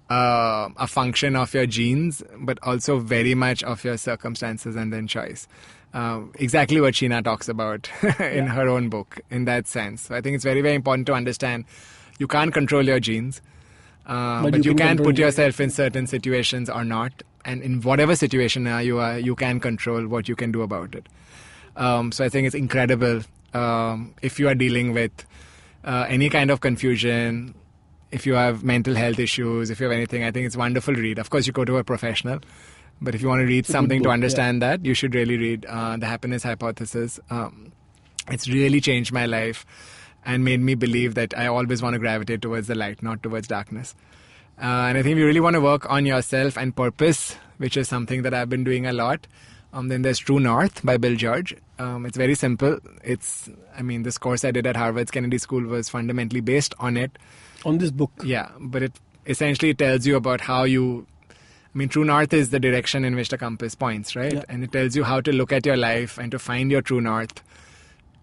a function of your genes, but also very much of your circumstances and then choice. Exactly what Sheena talks about in her own book, in that sense. So I think it's very, very important to understand you can't control your genes, but you can control put yourself in certain situations or not. And in whatever situation you are, you can control what you can do about it. So I think it's incredible if you are dealing with any kind of confusion, if you have mental health issues, if you have anything. I think it's a wonderful read. Of course, you go to a professional, but if you want to read something to book, understand that, you should really read The Happiness Hypothesis. It's really changed my life and made me believe that I always want to gravitate towards the light, not towards darkness. And I think if you really want to work on yourself and purpose, which is something that I've been doing a lot, then there's True North by Bill George. It's very simple. This course I did at Harvard's Kennedy School was fundamentally based on it. On this book. Yeah, but it essentially tells you about how you... True North is the direction in which the compass points, right? Yeah. And it tells you how to look at your life and to find your true north,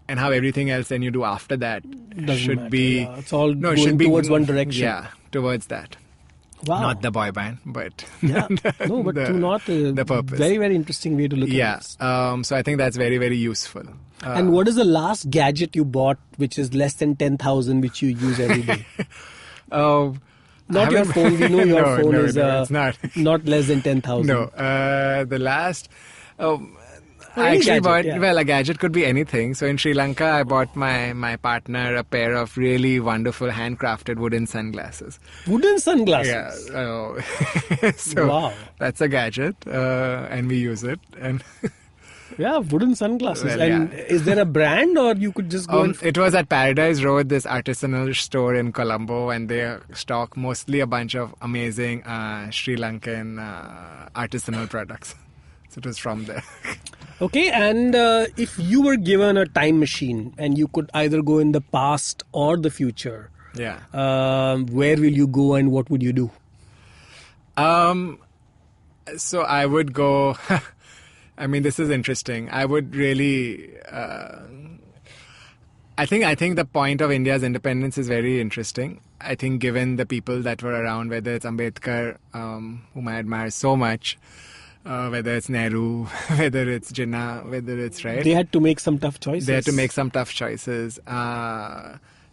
and how everything else then you do after that Doesn't should matter, be... yeah. It's all it going should be towards one direction. Yeah, towards that. Wow. Not the boy band, but... Yeah. No, but True North is the purpose. very, very interesting way to look Yeah, at this. so I think that's very, very useful. And what is the last gadget you bought which is less than 10,000 which you use every day? Oh, Not your phone. We know your phone is it's not. not less than 10,000. No, the last... I any actually gadget, bought... yeah. Well, a gadget could be anything. So in Sri Lanka, I bought my partner a pair of really wonderful handcrafted wooden sunglasses. Wooden sunglasses. Yeah. So Wow. that's a gadget, and we use it. And Yeah, wooden sunglasses. Well, and yeah. is there a brand or you could just go and... it was at Paradise Road, this artisanal store in Colombo, and they stock mostly a bunch of amazing Sri Lankan artisanal products. So it was from there. Okay, and if you were given a time machine and you could either go in the past or the future, Yeah. where will you go and what would you do? So I would go... this is interesting. I would really... I think the point of India's independence is very interesting. I think given the people that were around, whether it's Ambedkar, whom I admire so much, whether it's Nehru, whether it's Jinnah, whether it's right. They had to make some tough choices. They had to make some tough choices.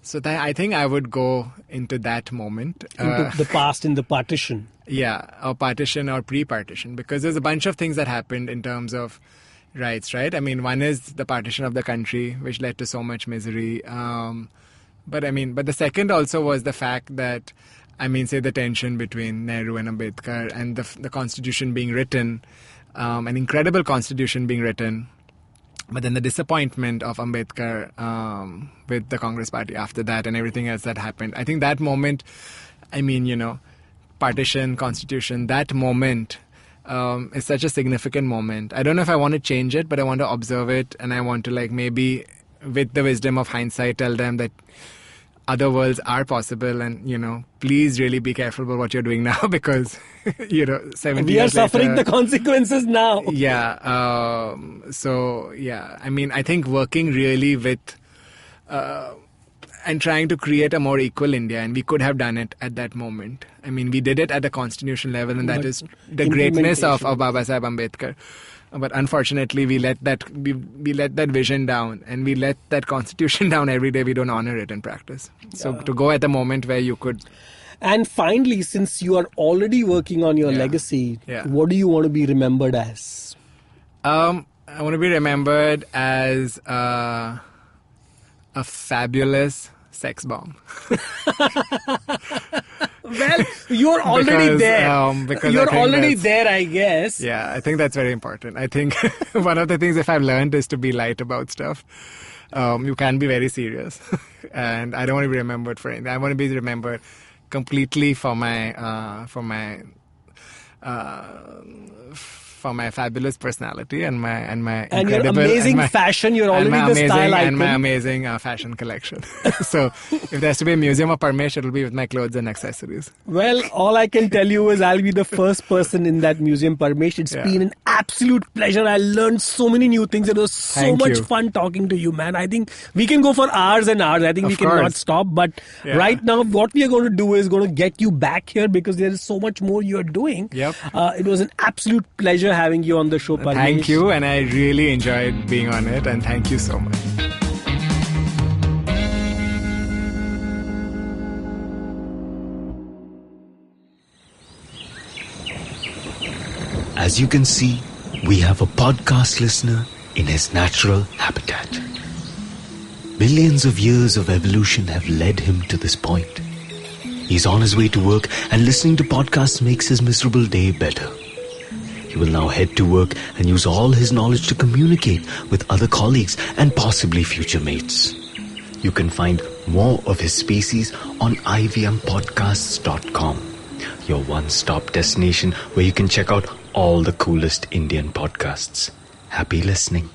So I think I would go into that moment. Into the past, in the partition. Yeah, or partition or pre-partition, because there's a bunch of things that happened in terms of rights, right? I mean, one is the partition of the country, which led to so much misery. But the second also was the fact that, say the tension between Nehru and Ambedkar and the constitution being written, an incredible constitution being written, but then the disappointment of Ambedkar with the Congress party after that and everything else that happened. I think that moment, partition, constitution, that moment is such a significant moment. I don't know if I want to change it, but I want to observe it, and I want to maybe with the wisdom of hindsight tell them that other worlds are possible, and please really be careful about what you're doing now, because 70 we are years suffering later, the consequences now. Yeah. I think working really with and trying to create a more equal India, and we could have done it at that moment. We did it at the constitutional level, and that is the greatness of Baba Saheb Ambedkar. But unfortunately, we let that vision down, and we let that constitution down every day. We don't honor it in practice. So to go at the moment where you could. And finally, since you are already working on your legacy, what do you want to be remembered as? I want to be remembered as a fabulous sex bomb. Well, you're already there. You're already there, I guess. Yeah, I think that's very important. I think one of the things if I've learned is to be light about stuff. You can be very serious. And I don't want to be remembered for anything. I want to be remembered completely for my fabulous personality and my incredible, your amazing fashion. You're already the style icon. And my amazing fashion collection. So if there has to be a museum of Parmesh, it'll be with my clothes and accessories. Well, all I can tell you is I'll be the first person in that museum, Parmesh. It's been an absolute pleasure. I learned so many new things. It was so much fun talking to you, man. I think we can go for hours and hours. I think we cannot stop. But right now, what we are going to do is going to get you back here, because there is so much more you're doing. Yep. It was an absolute pleasure having you on the show, Parmesh. Thank you, and I really enjoyed being on it, and thank you so much. As you can see, we have a podcast listener in his natural habitat. Billions of years of evolution have led him to this point. He's on his way to work, and listening to podcasts makes his miserable day better. He will now head to work and use all his knowledge to communicate with other colleagues and possibly future mates. You can find more of his species on ivmpodcasts.com, your one-stop destination where you can check out all the coolest Indian podcasts. Happy listening.